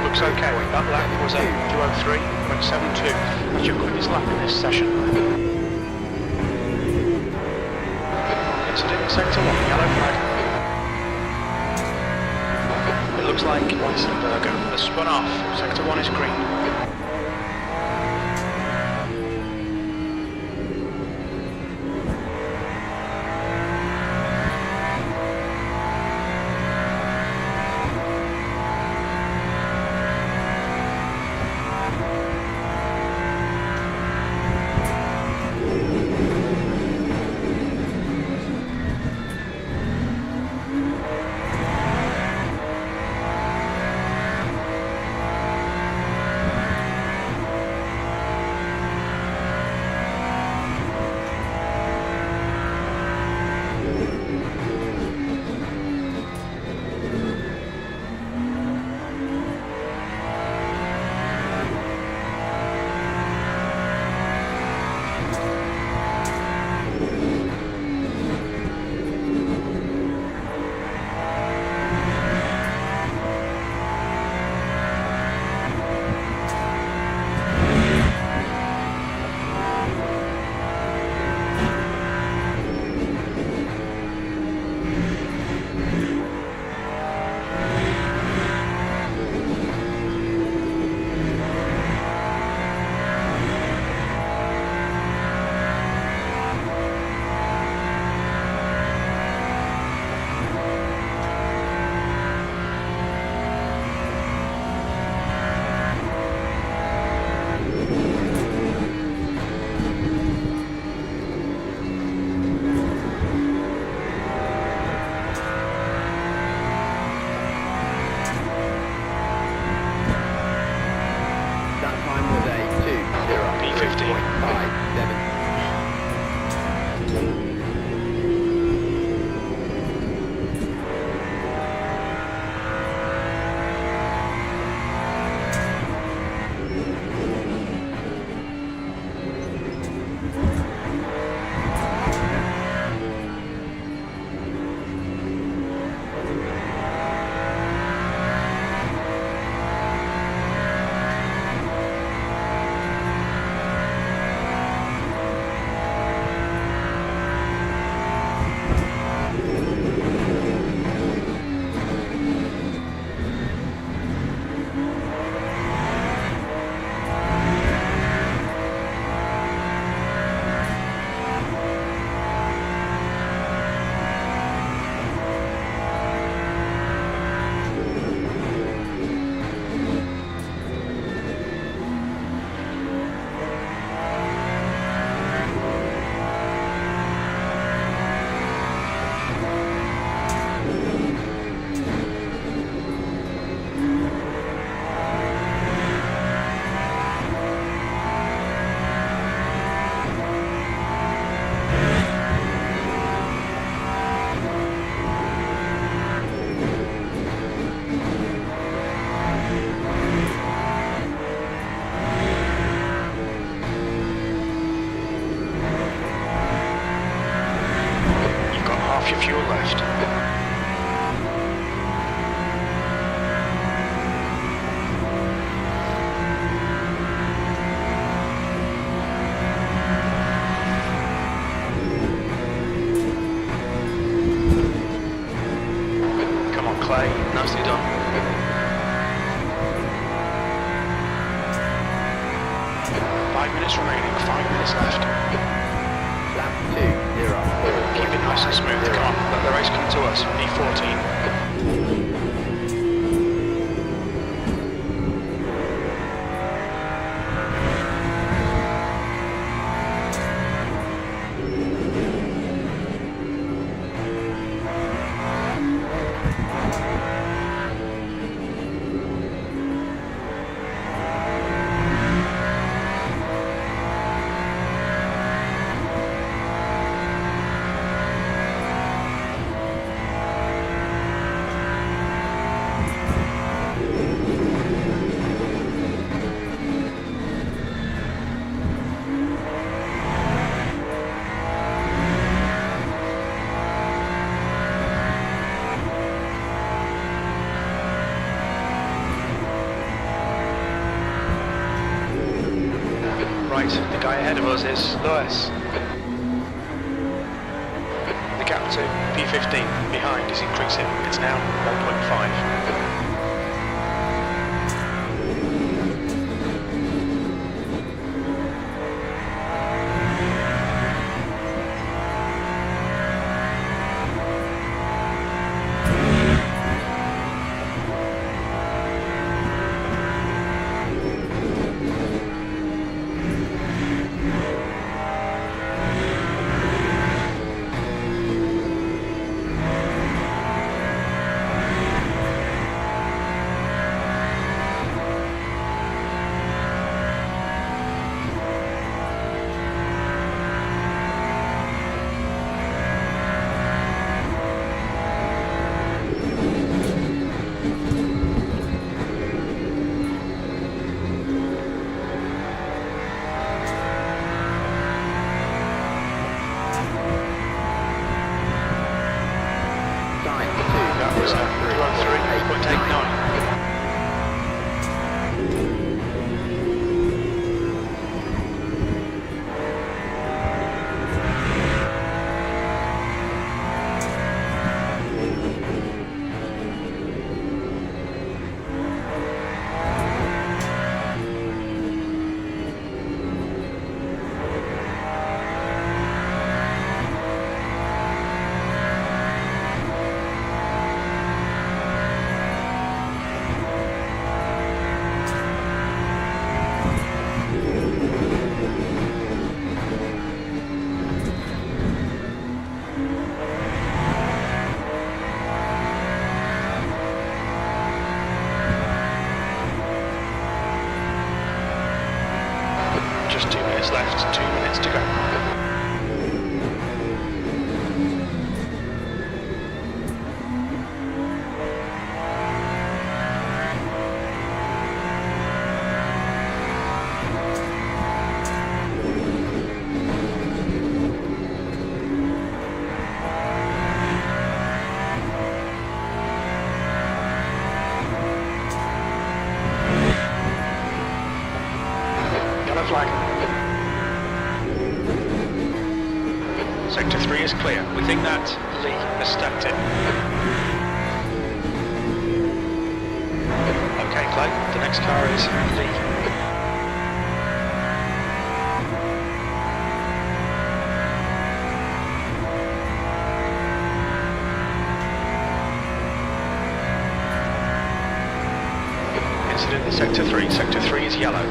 Looks okay. That lap was a 2:03.72. That's your quickest lap in this session. Incident sector 1, yellow flag. It looks like Weisenberger has spun off. Sector 1 is green. off your fuel left. Come on, Clay, nicely done. 5 minutes remaining, 5 minutes left. Lap 2, 0. Keep it nice and smooth, come on, let the race come to us, E14. Right, the guy ahead of us is Lewis. The gap to P15 behind is increasing. It's now 1.5. That was 203.89. Just 2 minutes left, 2 minutes to go. Yellow flag. Sector 3 is clear. We think that Lee has stacked it. Okay, Clay, the next car is Lee. Incident in Sector 3. Sector 3 is yellow.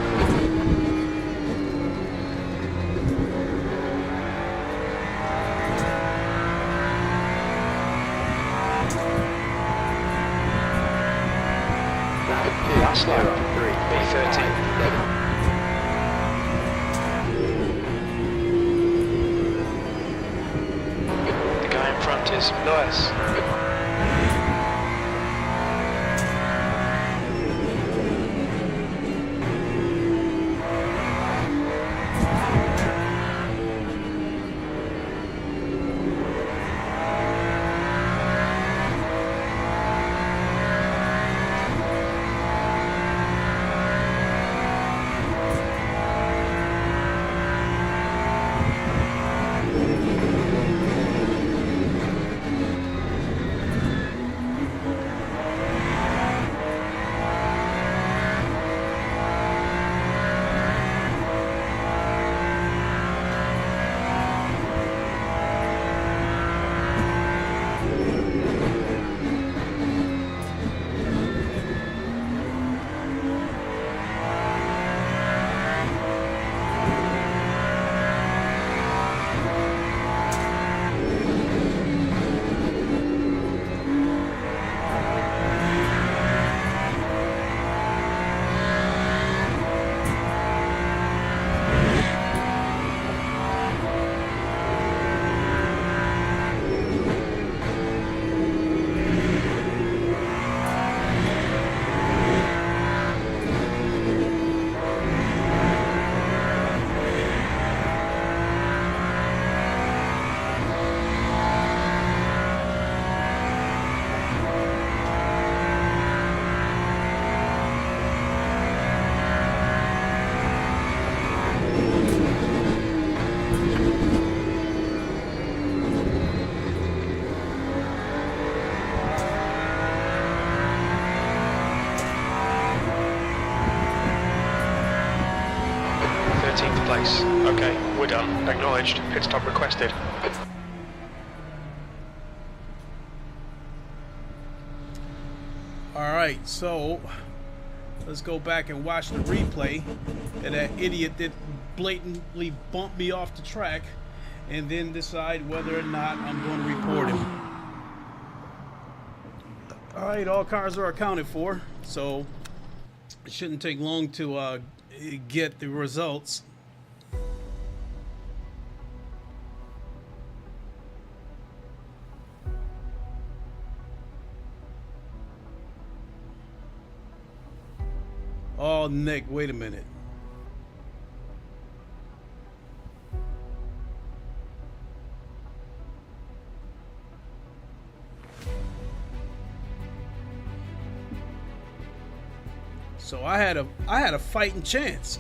Last lap, B13. The guy in front is Lewis. place. Okay, we're done. Acknowledged. Pit stop requested. All right, so let's go back and watch the replay. And that idiot that blatantly bumped me off the track, and then decide whether or not I'm going to report him. All right, all cars are accounted for, so it shouldn't take long to get the results. Oh, Nick, wait a minute. So I had a fighting chance.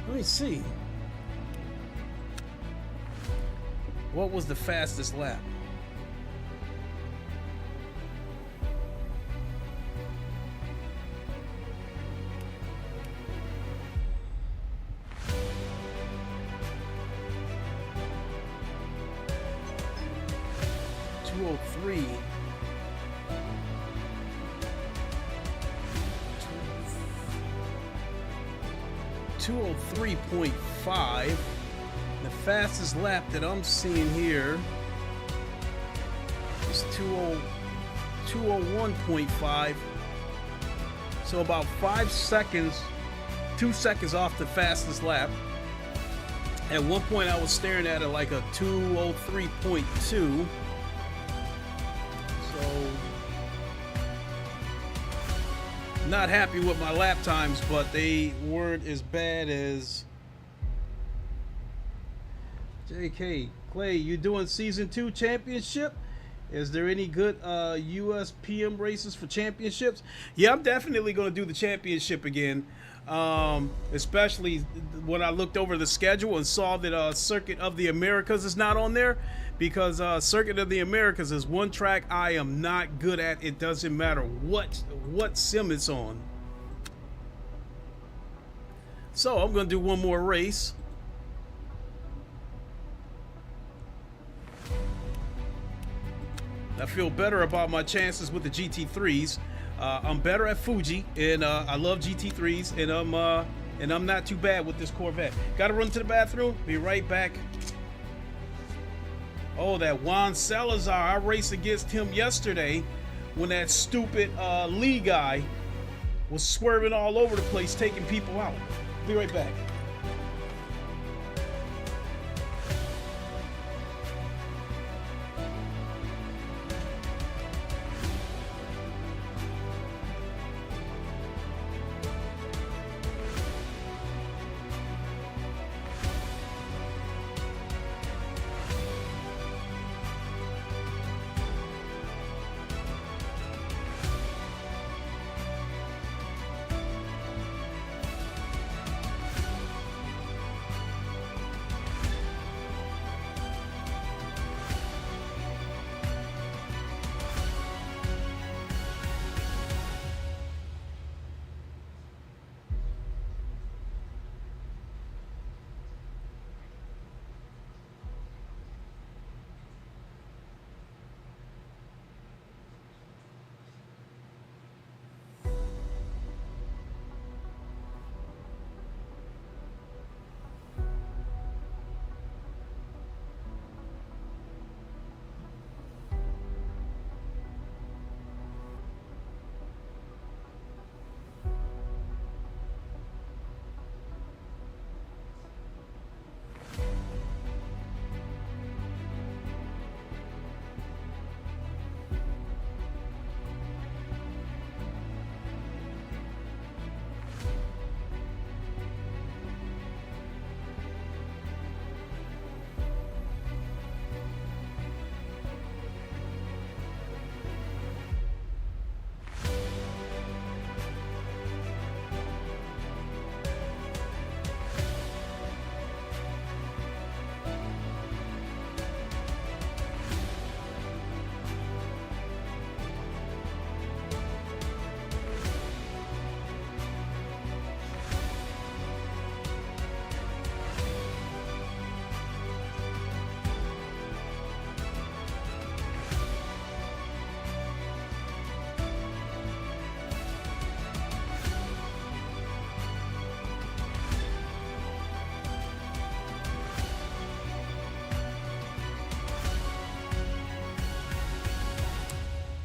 Let me see. What was the fastest lap? .203. 203.5. The fastest lap that I'm seeing here is 201.5. So about 5 seconds, 2 seconds off the fastest lap. At one point I was staring at it like a 203.2. So not happy with my lap times, but they weren't as bad as JK. Clay, you doing season 2 championship? Is there any good US PM races for championships? Yeah, I'm definitely going to do the championship again. Especially when I looked over the schedule and saw that Circuit of the Americas is not on there, because Circuit of the Americas is one track I am not good at. It doesn't matter what sim it's on. So I'm going to do one more race. I feel better about my chances with the GT3s. I'm better at Fuji, and I love GT3s, and I'm not too bad with this Corvette. Got to run to the bathroom. Be right back. Oh, that Juan Salazar! I raced against him yesterday when that stupid Lee guy was swerving all over the place, taking people out. Be right back.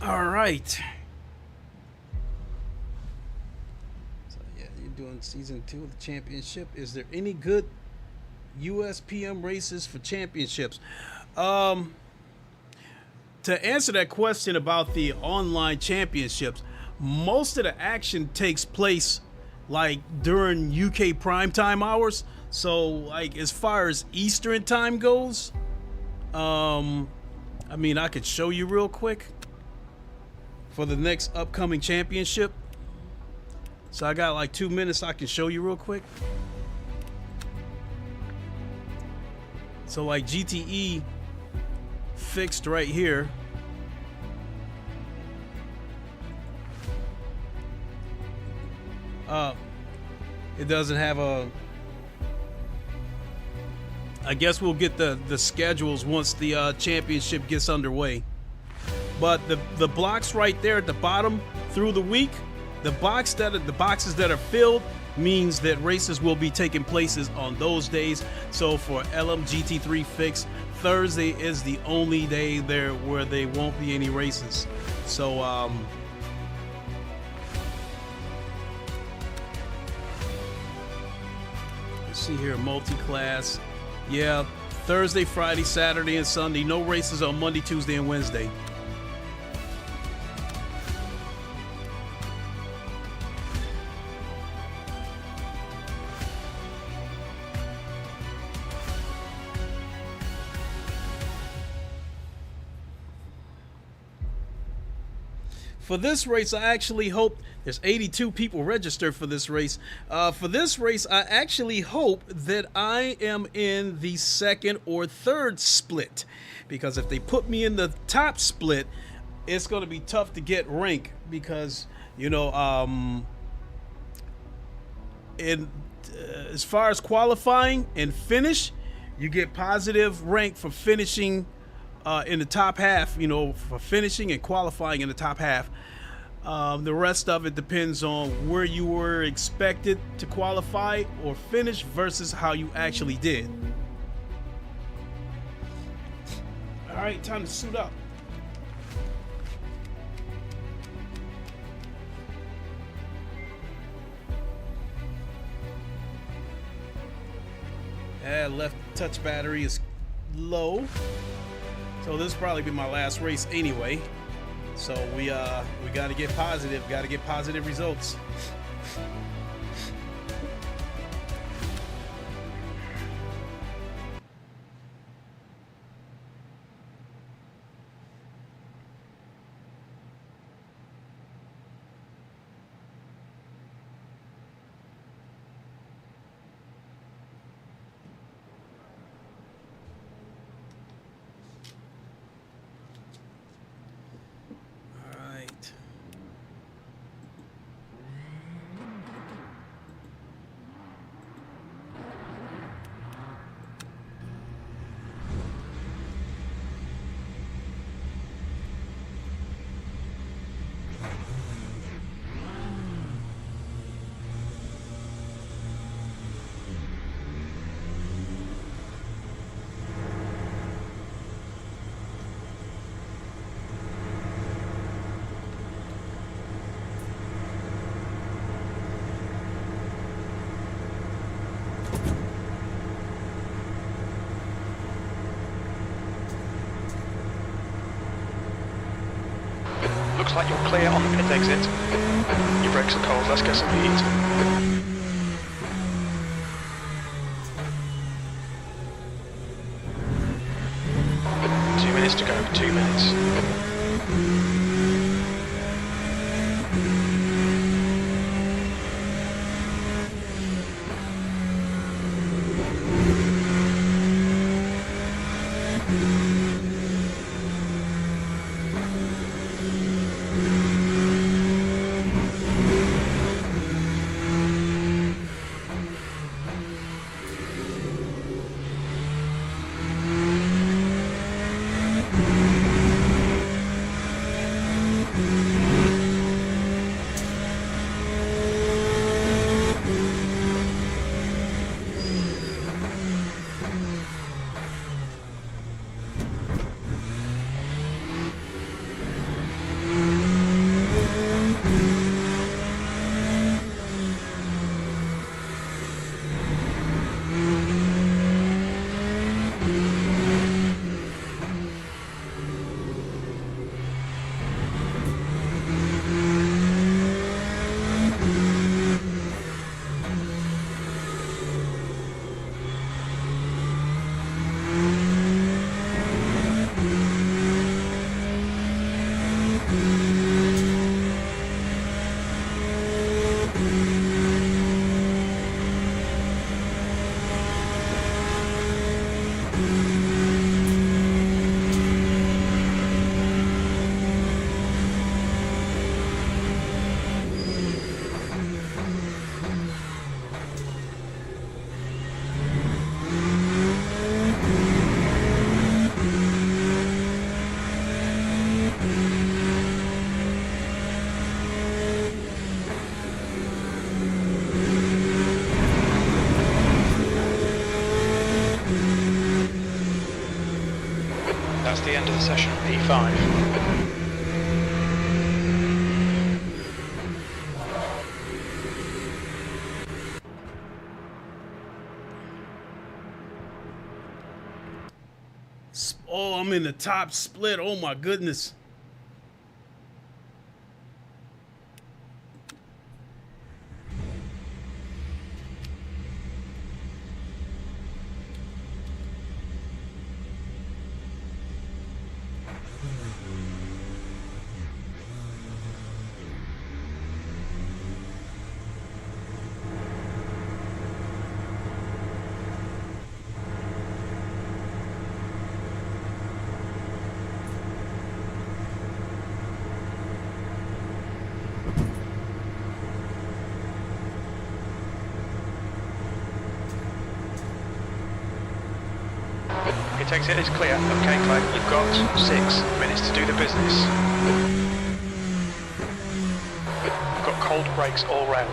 All right. So yeah, you're doing season 2 of the championship. Is there any good USPM races for championships? To answer that question about the online championships, most of the action takes place like during UK primetime hours. So like as far as Eastern time goes, I mean, I could show you real quick for the next upcoming championship. So I got like 2 minutes. I can show you real quick. So like GTE fixed right here. It doesn't have a. I guess we'll get the schedules once the championship gets underway. But the blocks right there at the bottom through the week, the boxes that are filled means that races will be taking places on those days. So for LM GT3 fix, Thursday is the only day there where there won't be any races. So let's see here, multi-class. Yeah, Thursday, Friday, Saturday, and Sunday. No races on Monday, Tuesday, and Wednesday. For this race, I actually hope there's 82 people registered for this race. For this race, I actually hope that I am in the second or third split, because if they put me in the top split, it's going to be tough to get rank, because you know, as far as qualifying and finish, you get positive rank for finishing in the top half, you know, for finishing and qualifying in the top half. The rest of it depends on where you were expected to qualify or finish versus how you actually did. All right, time to suit up. Left touch battery is low. So this will probably be my last race anyway. So we got to get positive results. Looks like you're clear on the pit exit. Your brakes are cold, let's get some heat. 2 minutes to go, 2 minutes. That's the end of the session, E5. Oh, I'm in the top split. Oh my goodness. It exit is clear. Okay, Clay, you've got 6 minutes to do the business. You've got cold brakes all round.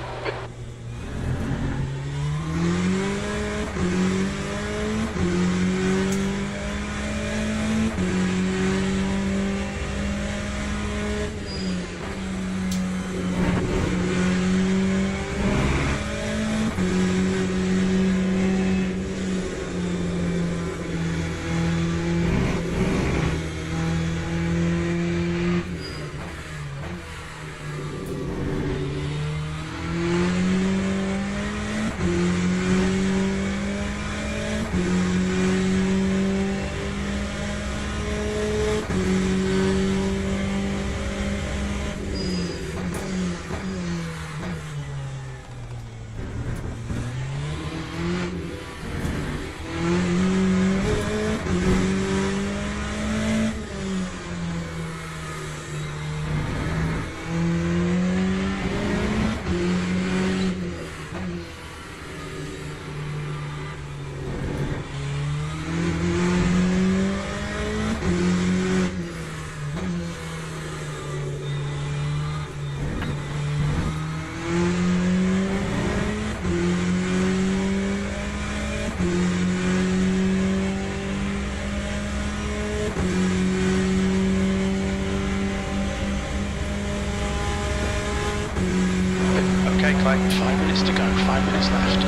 Okay, Clay, 5 minutes to go, 5 minutes left.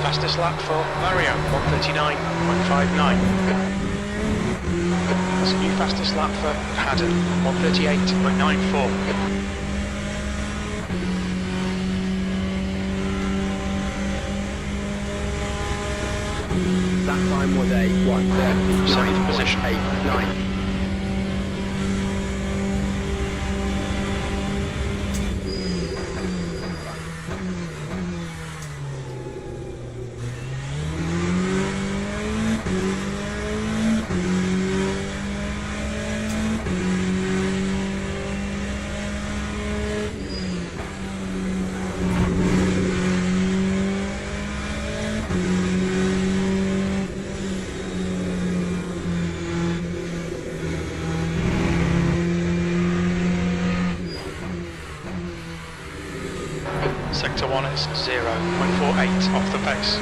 Fastest lap for Mario, 139.59. That's a new fastest lap for Haddon, 138.94. That time was a 7th position. 1:39.89. Sector 1 is 0.48 off the pace.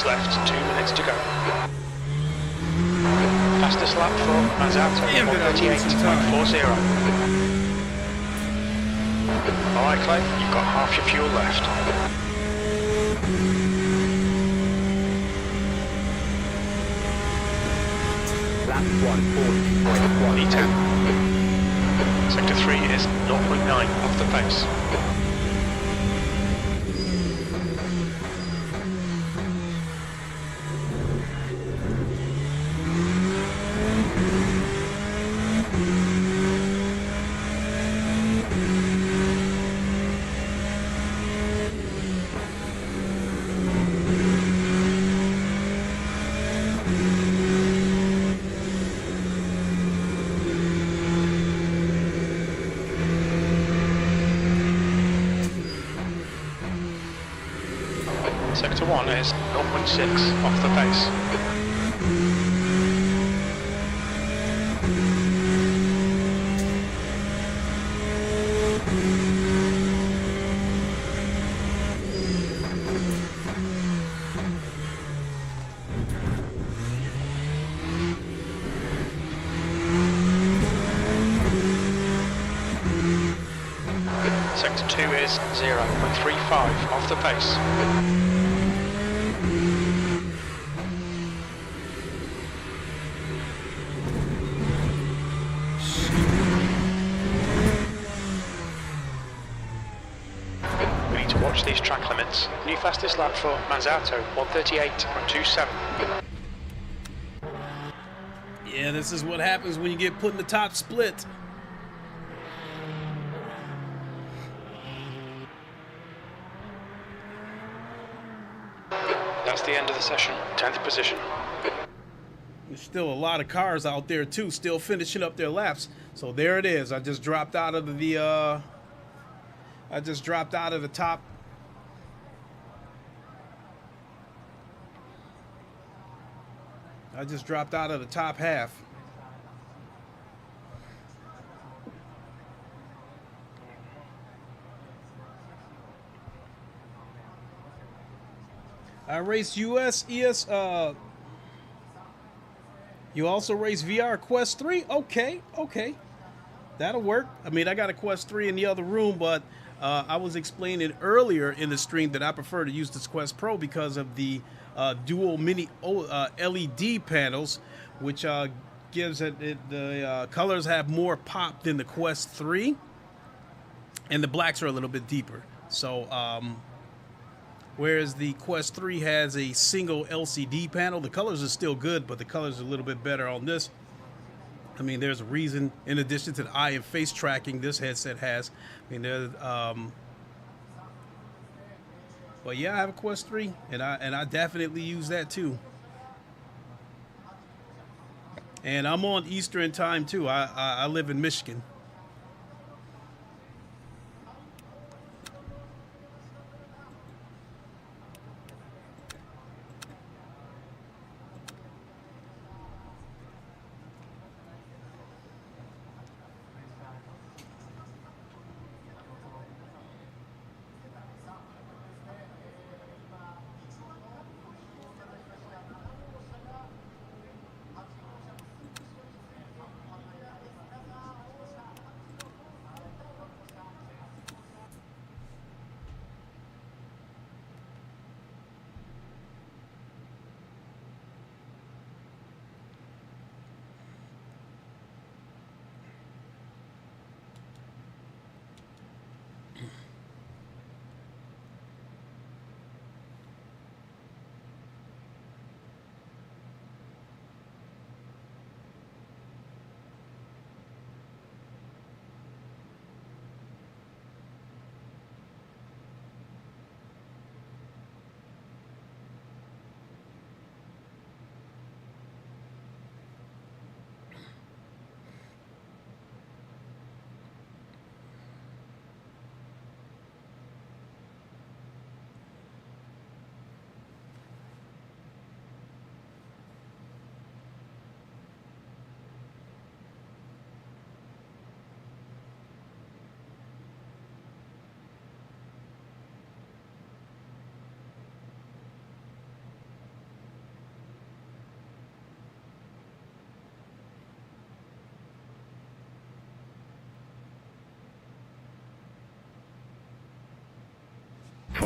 laps left, 2 minutes to go. Fastest lap for Mazzato, Damn, did I lose some time. 138.40. Alright Clay, you've got half your fuel left. Lap 140.1. E10. Sector 3 is 0.9 off the pace. Sector 1 is 0.6 off the pace. Sector 2 is 0.35 off the pace. Watch these track limits. New fastest lap for Mazzato, 138.27. Yeah, this is what happens when you get put in the top split. That's the end of the session. 10th position. There's still a lot of cars out there too, still finishing up their laps. So there it is. I just dropped out of the top. I just dropped out of the top half. I raced US ES. You also race VR Quest 3? Okay, that'll work. I mean, I got a Quest 3 in the other room, but I was explaining earlier in the stream that I prefer to use this Quest Pro because of the dual mini LED panels, which gives the colors have more pop than the Quest 3, and the blacks are a little bit deeper. So whereas the Quest 3 has a single LCD panel, the colors are still good, but the colors are a little bit better on this. I mean, there's a reason, in addition to the eye and face tracking this headset has. I mean, there's but yeah, I have a Quest 3, and I definitely use that too. And I'm on Eastern time too. I live in Michigan.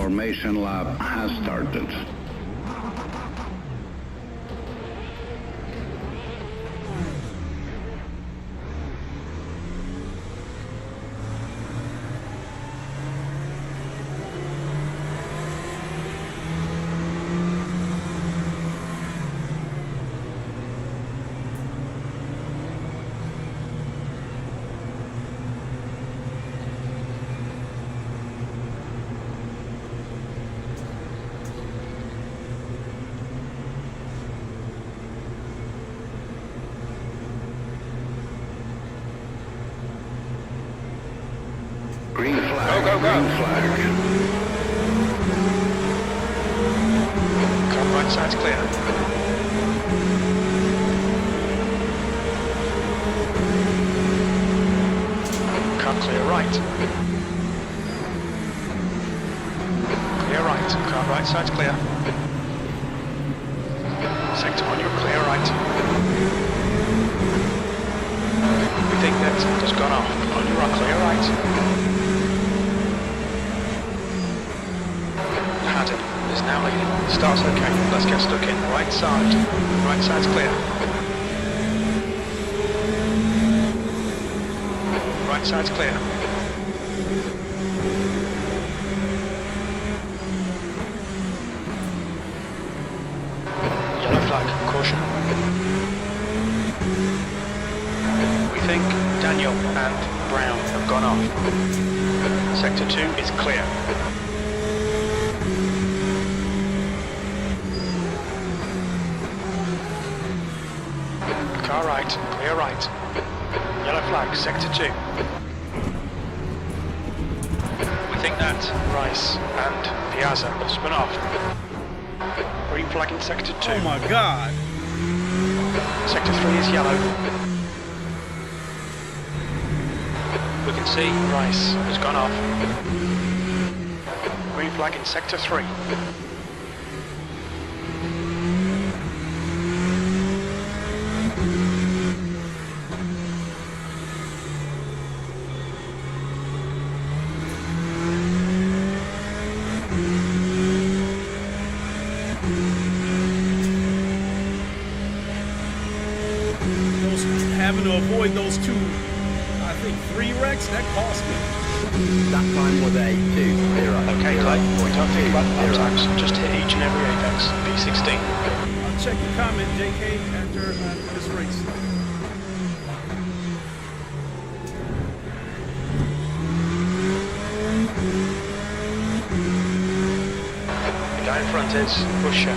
Formation lap has started. Green flag. Go, go, go. Green flag. Car right side's clear. Car clear right. Clear right. Car right side's clear. Sector 1, you're clear right. We think that has gone off. On you are clear right. Is now leading. Starts okay. Let's get stuck in. Right side. Right side's clear. Right side's clear. Yellow flag. Caution. We think Daniel and Brown have gone off. Sector 2 is clear. Car right, clear right. Yellow flag, sector 2. We think that Rice and Piazza have spun off. Green flag in sector 2. Oh my God. Sector 3 is yellow. We can see Rice has gone off. Green flag in sector 3. Having to avoid those two, I think 3 wrecks, that cost me. That time was a 2-0. Okay, Clay, we don't think about the times, just hit each and every apex, B16. I'll check your comment, JK, after this race. The guy in front is Busher.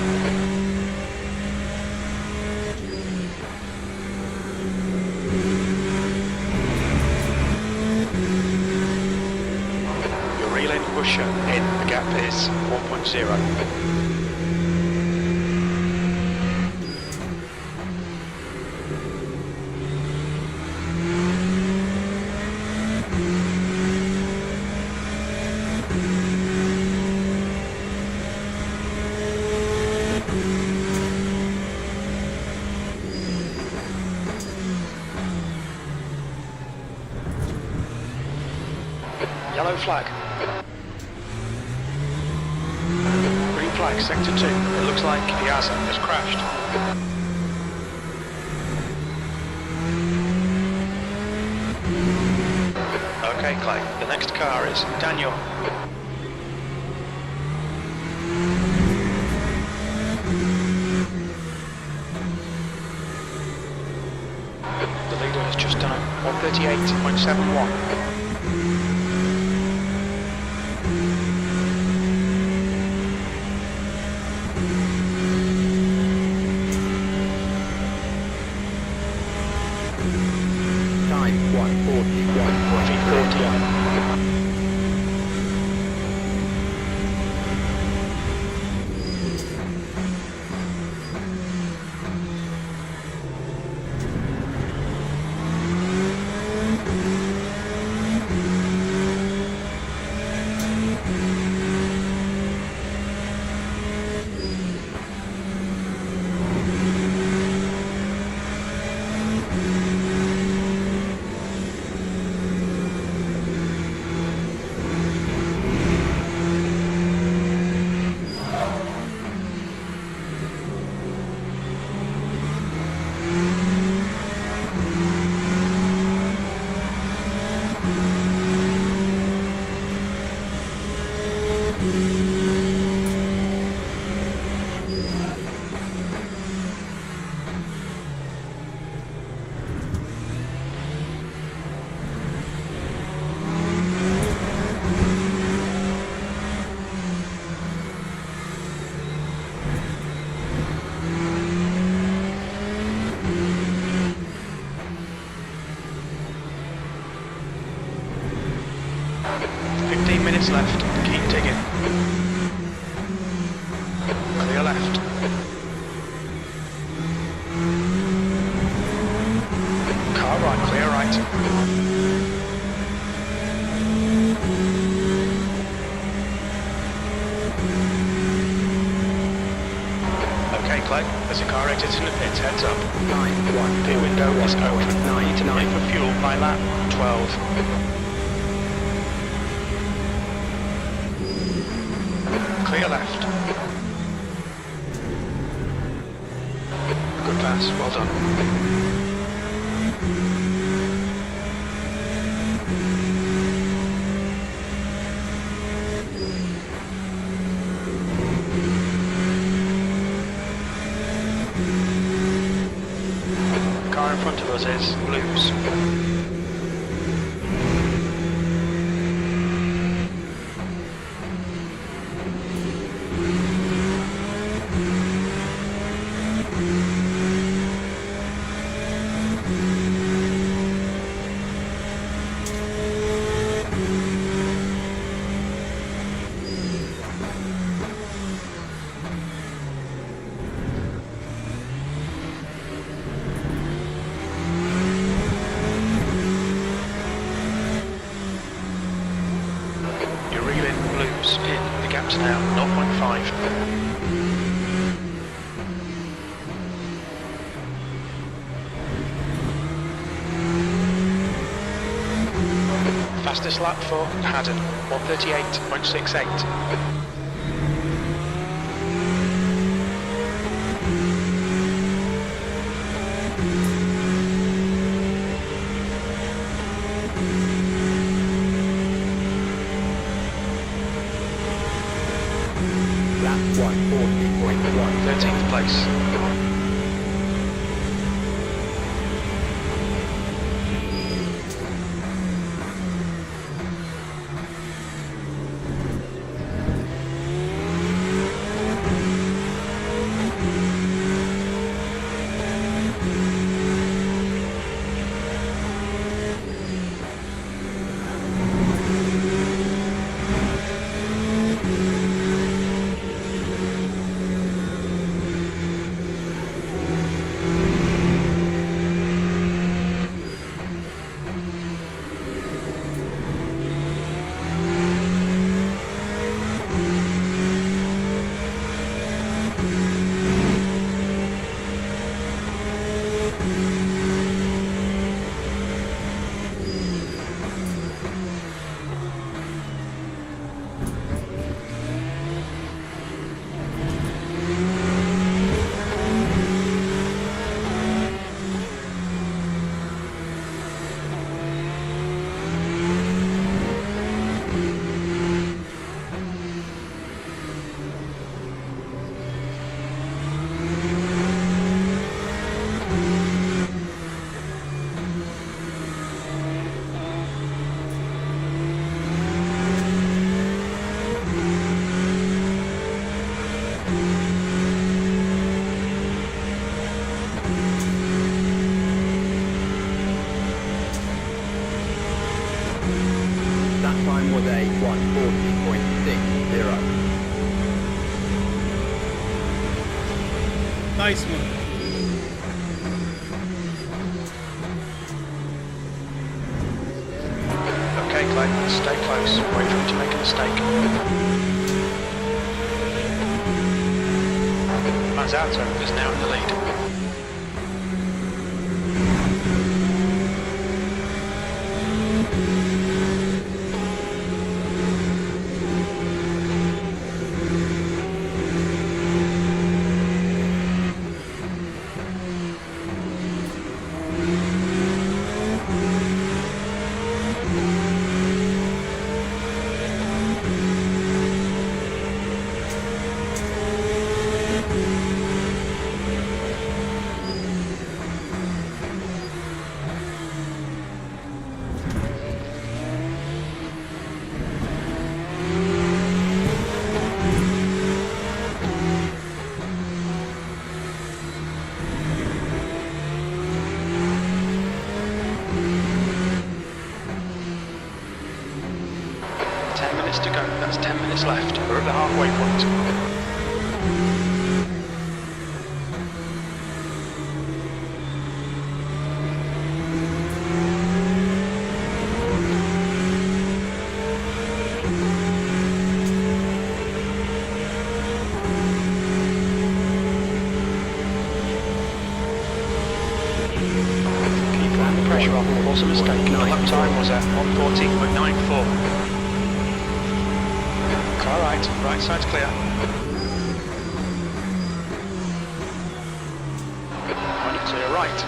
Busher in, the gap is 1.0. Yellow flag. Flag, sector 2. It looks like Piazza has crashed. Okay, Clay. The next car is Daniel. The leader has just done 138.71. 15 minutes left. Keep digging. Clear left. Car right, clear right. Okay, Clay, there's a car exiting the pits, heads up. 9-1. Pit window is open. 9 for fuel by lap 12. Clear left. Good pass, well done. The car in front of us is blues. Now 0.5. Fastest lap for Haddon, 1:38.68. Lap 1:40.1. 13th place. That time was a 1:40.60. Nice one. Okay, Clay, stay close. Wait for him to make a mistake. Mazzato is now in the lead. minutes to go. That's 10 minutes left. We're at the halfway point. Pressure off, was a mistake. The lap time was at 1:40.94. Car right side's clear. Point to your right.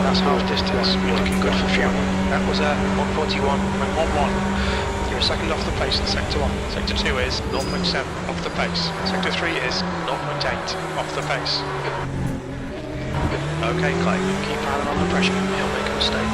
That's half distance. You're looking good for fuel. That was a 1:41.11. You're a second off the pace in Sector 1. Sector 2 is 0.7 off the pace. Sector 3 is 0.8 off the pace. Okay, Clay, keep piling on the pressure. He'll make a mistake.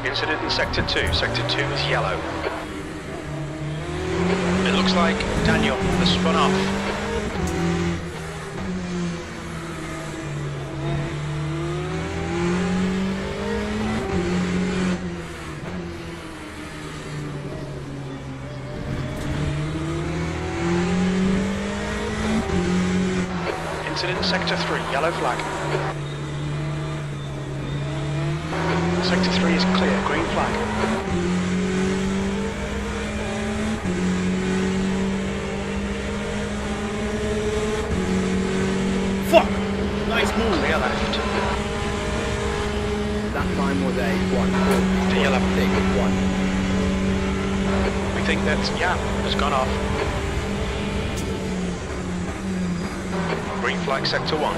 Incident in Sector 2. Sector 2 is yellow. It looks like Daniel has spun off. Incident in Sector 3. Yellow flag. Sector 3 is clear, green flag. Fuck! Nice move. Clear left. That time was a 1:46.1. We think that Jan has gone off. Green flag Sector 1.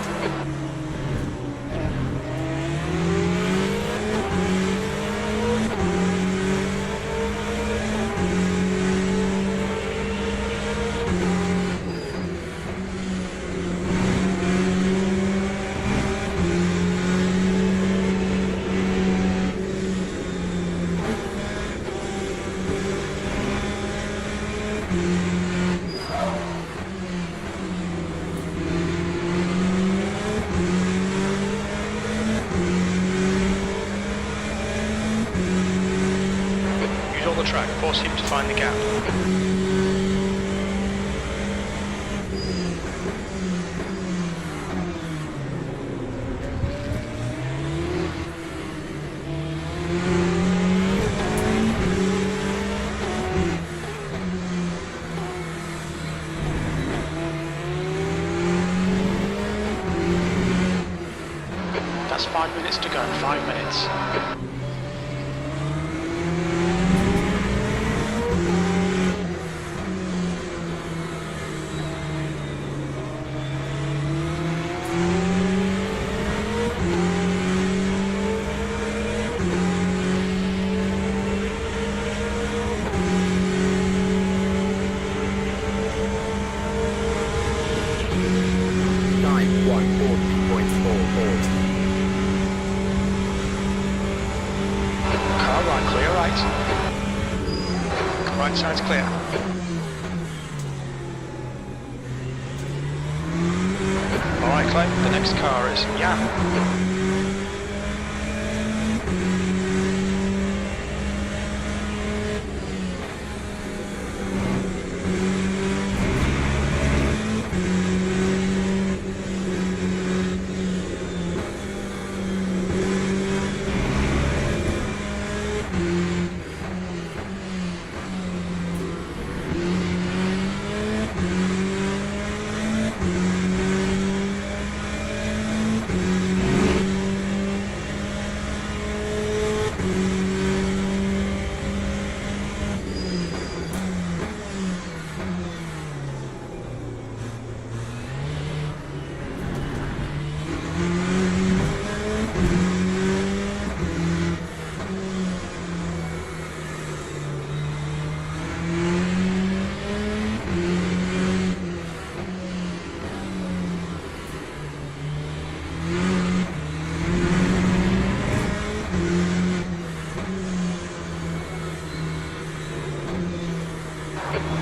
The track, force him to find the gap. Last 5 minutes to go, 5 minutes. Right side's clear. Alright Clay, the next car is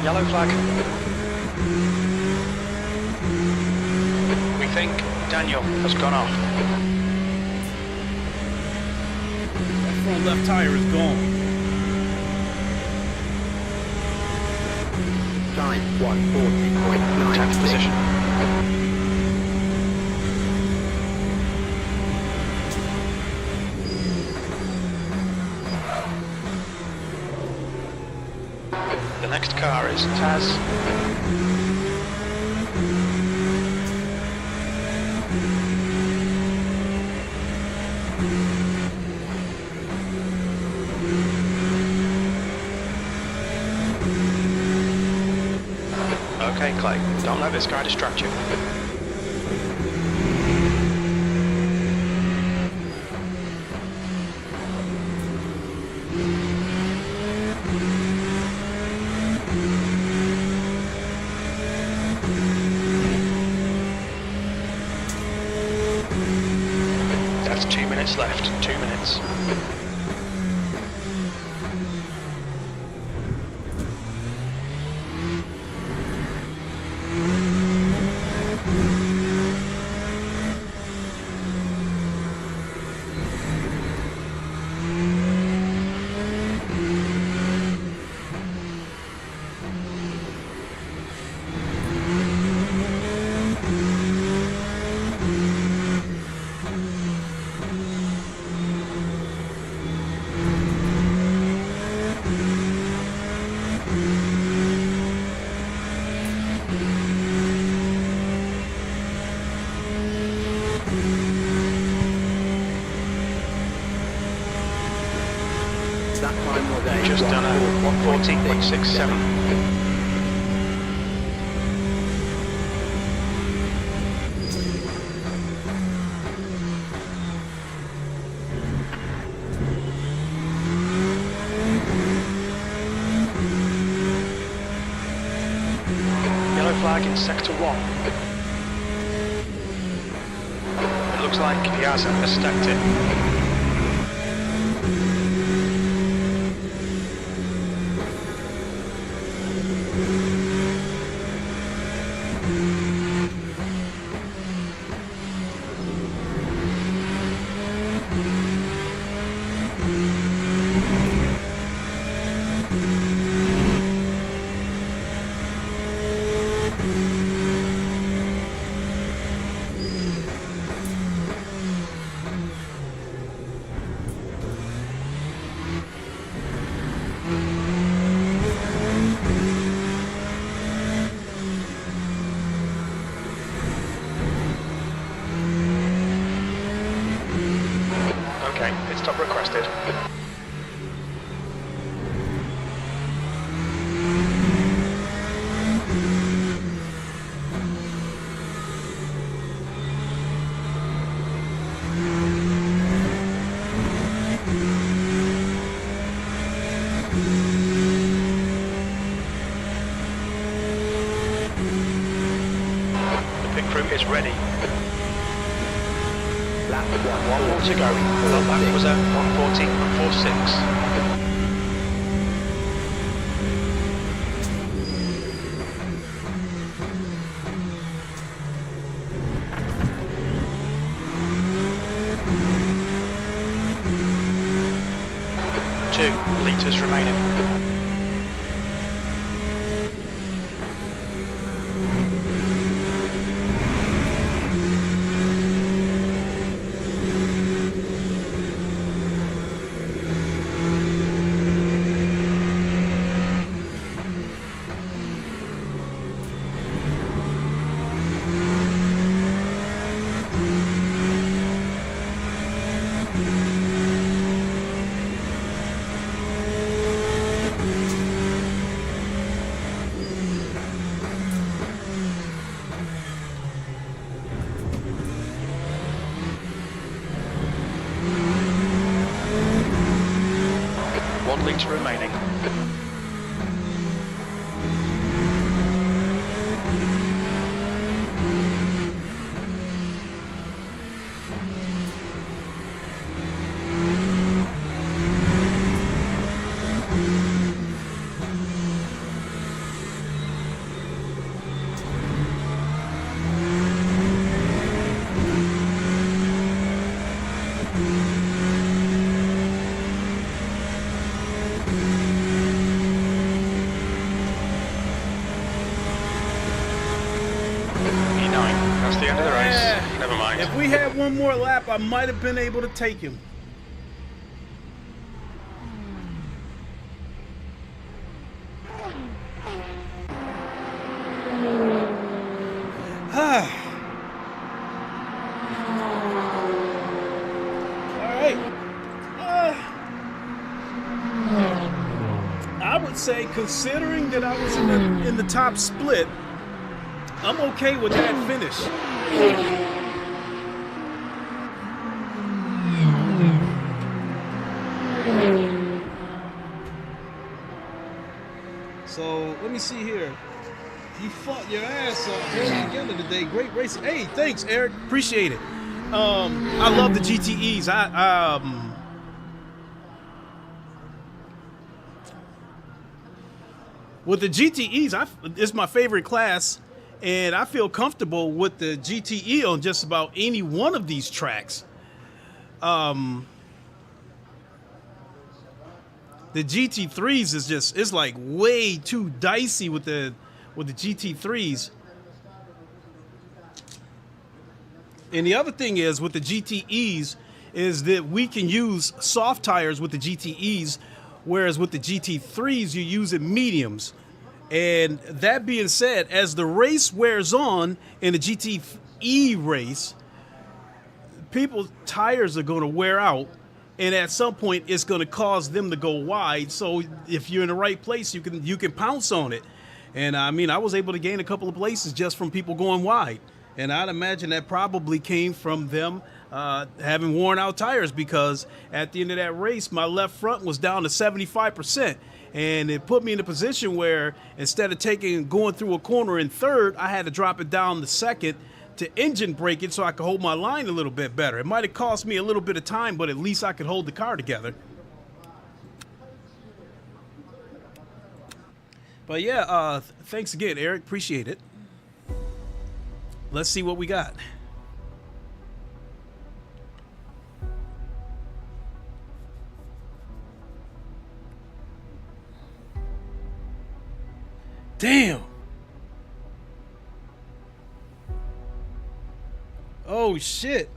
yellow flag. We think Daniel has gone off. That front left tire is gone. Time 140.9. Tenth position. The next car is Taz. Okay, Clay, don't let this guy distract you. That's 2 minutes left, 2 minutes. Just done a 114.67. Yellow flag in sector 1. It looks like he has stacked it. Okay, pit stop requested. Is ready. Lap 1 more to go. The lap was at 1:40.46. Litres remaining. Litre remaining. That's the end of the race. Never mind. If we had one more lap, I might have been able to take him. I would say, considering that I was in the top split, I'm okay with that finish. So let me see here. You fought your ass off all together today. Great racing. Hey, thanks, Eric. Appreciate it. I love the GTEs. With the GTEs, it's my favorite class, and I feel comfortable with the GTE on just about any one of these tracks. The GT3s is just, it's like way too dicey with the GT3s. And the other thing is with the GTEs is that we can use soft tires with the GTEs, whereas with the GT3s, you're using mediums. And that being said, as the race wears on in the GTE race, people's tires are going to wear out. And at some point, it's going to cause them to go wide. So if you're in the right place, you can pounce on it. And I mean, I was able to gain a couple of places just from people going wide. And I'd imagine that probably came from them having worn out tires, because at the end of that race, my left front was down to 75%. And it put me in a position where instead of going through a corner in third, I had to drop it down to second to engine brake it so I could hold my line a little bit better. It might have cost me a little bit of time, but at least I could hold the car together. But yeah, thanks again, Eric. Appreciate it. Let's see what we got. Damn. Oh, shit.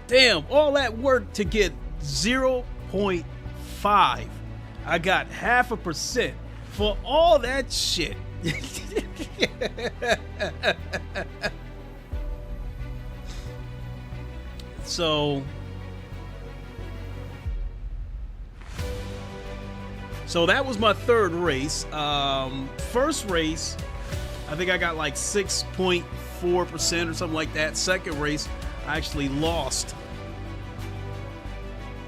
Damn, all that work to get 0.5. I got 0.5%. for all that shit. So that was my third race. First race, I think I got like 6.4% or something like that. Second race, I actually lost.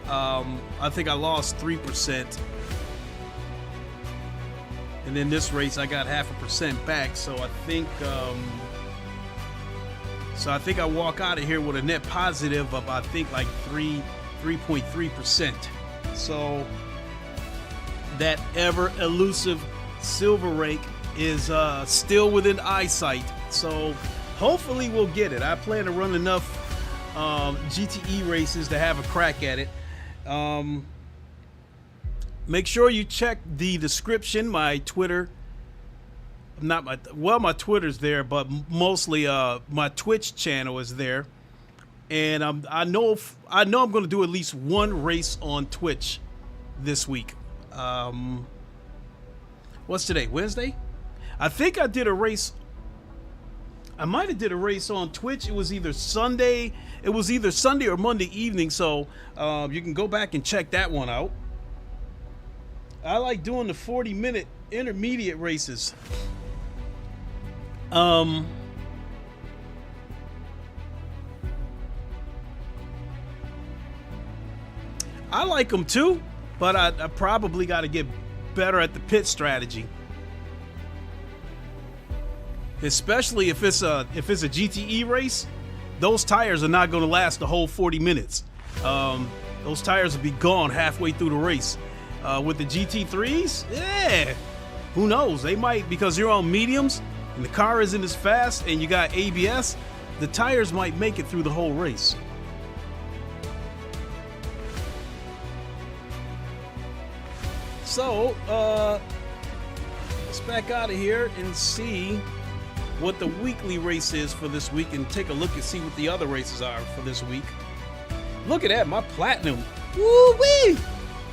I think I lost 3%. And then this race, I got 0.5% back. So I think I walk out of here with a net positive of, I think, like 3.3%. So that ever elusive silver rank is still within eyesight. So hopefully we'll get it. I plan to run enough GTE races to have a crack at it. Make sure you check the description. My Twitter, my Twitter's there, but mostly my Twitch channel is there. And I know I'm going to do at least one race on Twitch this week. What's today? Wednesday? I think I did a race. I might have did a race on Twitch. It was either Sunday or Monday evening. So you can go back and check that one out. I like doing the 40-minute intermediate races. I like them too, but I probably got to get better at the pit strategy. Especially if it's a GTE race, those tires are not going to last the whole 40 minutes. Those tires will be gone halfway through the race. With the GT3s, yeah, who knows? They might, because you're on mediums and the car isn't as fast and you got ABS, the tires might make it through the whole race. So, let's back out of here and see what the weekly race is for this week and take a look and see what the other races are for this week. Look at that, my platinum. Woo-wee!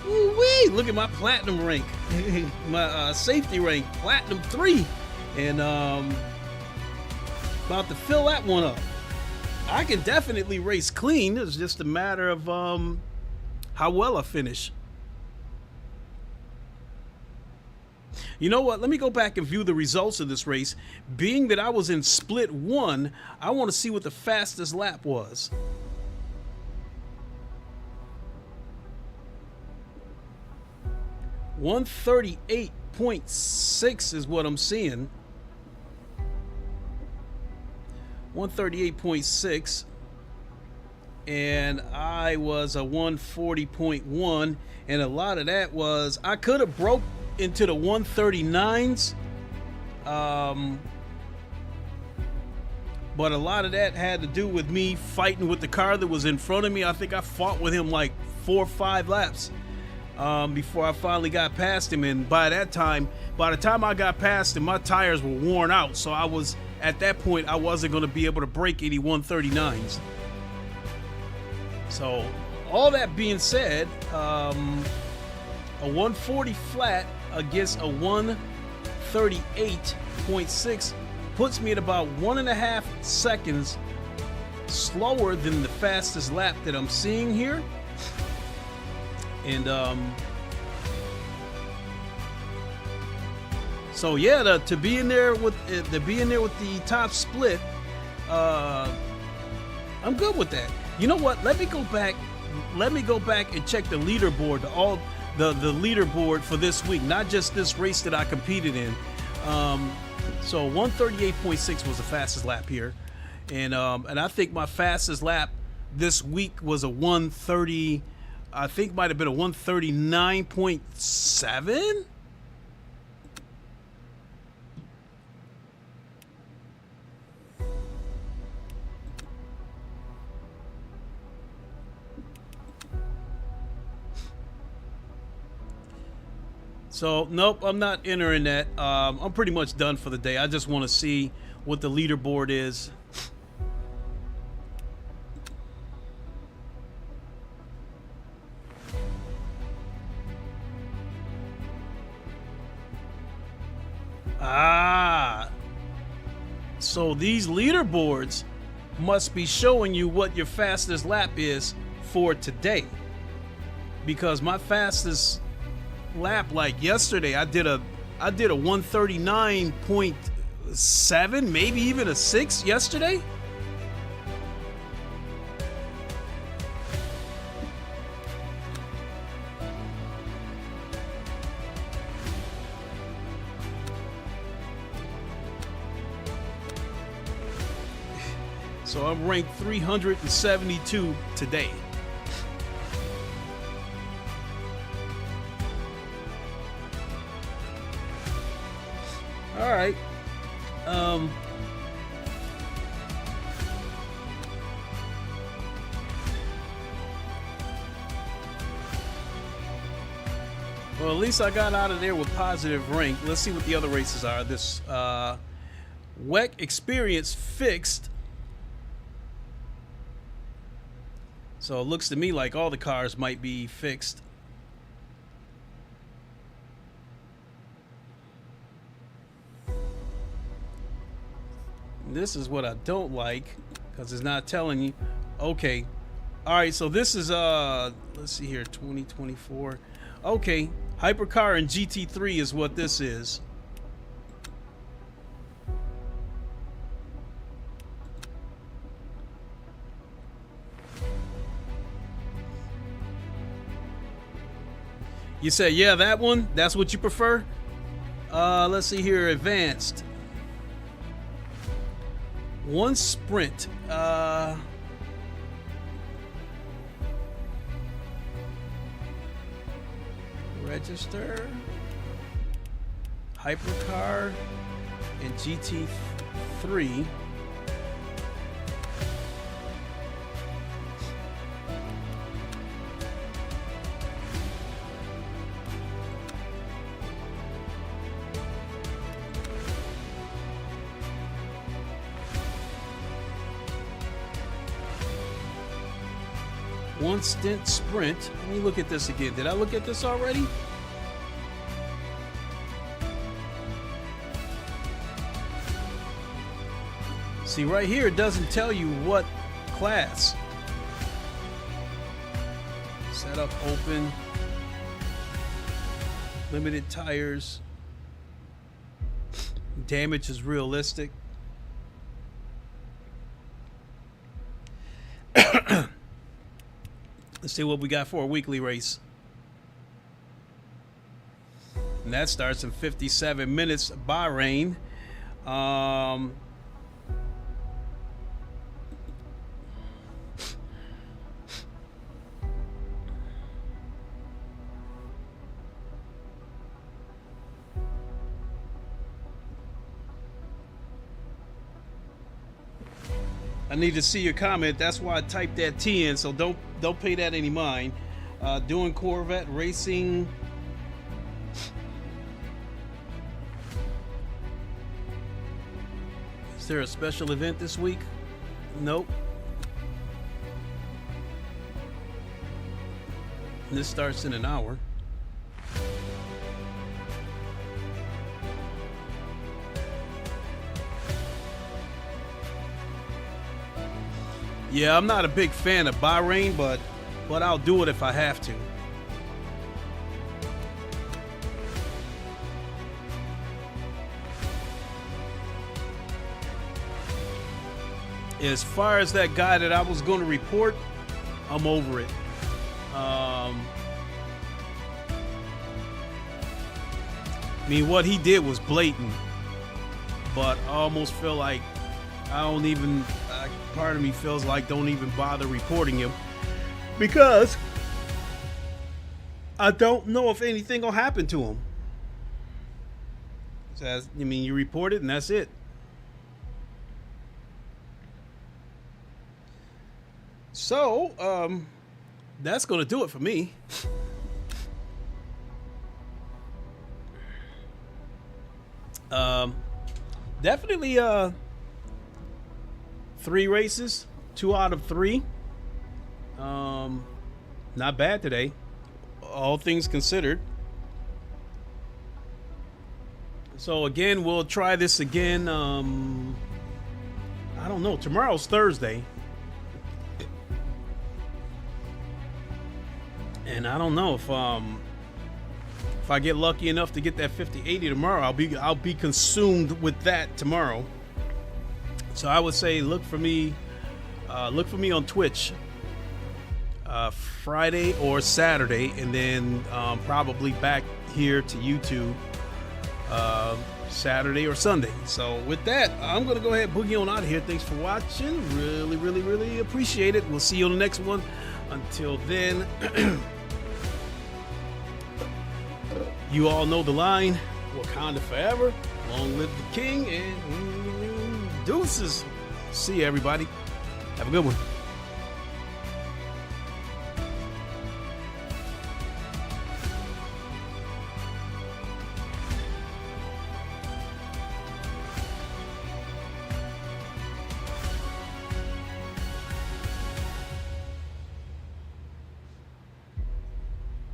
Woo-wee! Look at my platinum rank. My safety rank, platinum 3. And about to fill that one up. I can definitely race clean. It's just a matter of how well I finish. You know what? Let me go back and view the results of this race. Being that I was in split 1, I want to see what the fastest lap was. .138.6 is what I'm seeing. 138.6, and I was a 140.1, and a lot of that was I could have broke into the 139s, but a lot of that had to do with me fighting with the car that was in front of me. I think I fought with him like 4 or 5 laps before I finally got past him, and by the time I got past him, my tires were worn out, so at that point I wasn't going to be able to break any 139s. So all that being said, a 140 flat against a 138.6 puts me at about 1.5 seconds slower than the fastest lap that I'm seeing here. And so yeah, to be in there with the top split, I'm good with that. You know what? Let me go back and check the leaderboard, the leaderboard for this week, not just this race that I competed in. So 138.6 was the fastest lap here, and I think my fastest lap this week was a 130. I think might have been a 139.7. So, nope, I'm not entering that. I'm pretty much done for the day. I just want to see what the leaderboard is. Ah. So these leaderboards must be showing you what your fastest lap is for today. Because my fastest lap, like yesterday, I did a 139.7, maybe even a 6 yesterday. So I'm ranked 372 today. All right. Well, at least I got out of there with positive rank. Let's see what the other races are. This WEC experience fixed. So it looks to me like all the cars might be fixed. This is what I don't like, because it's not telling you. Okay. All right, so this is let's see here, 2024. Okay, Hypercar and GT3 is what this is. You say, yeah, that one? That's what you prefer? Let's see here, advanced. One sprint. Register. Hypercar and GT3. One stint sprint. Let me look at this again. Did I look at this already? See, right here, it doesn't tell you what class. Setup open. Limited tires. Damage is realistic. Let's see what we got for a weekly race. And that starts in 57 minutes, Bahrain. I need to see your comment. That's why I typed that T in, so don't pay that any mind. Doing Corvette racing. Is there a special event this week? Nope. And this starts in an hour. Yeah, I'm not a big fan of Bahrain, but I'll do it if I have to. As far as that guy that I was going to report, I'm over it. I mean, what he did was blatant, but I almost feel like I don't even, part of me feels like don't even bother reporting him, because I don't know if anything will happen to him. So, I mean, you report it and that's it. So, that's going to do it for me. Definitely 3 races, 2 out of 3. Not bad today, all things considered. So again, we'll try this again. I don't know. Tomorrow's Thursday. And I don't know if I get lucky enough to get that 5080 tomorrow, I'll be consumed with that tomorrow. So I would say look for me on Twitch Friday or Saturday, and then probably back here to YouTube Saturday or Sunday. So with that, I'm gonna go ahead and boogie on out of here. Thanks for watching. Really appreciate it. We'll see you on the next one. Until then, you all know the line. Wakanda forever. Long live the king, and deuces. See you, everybody. Have a good one.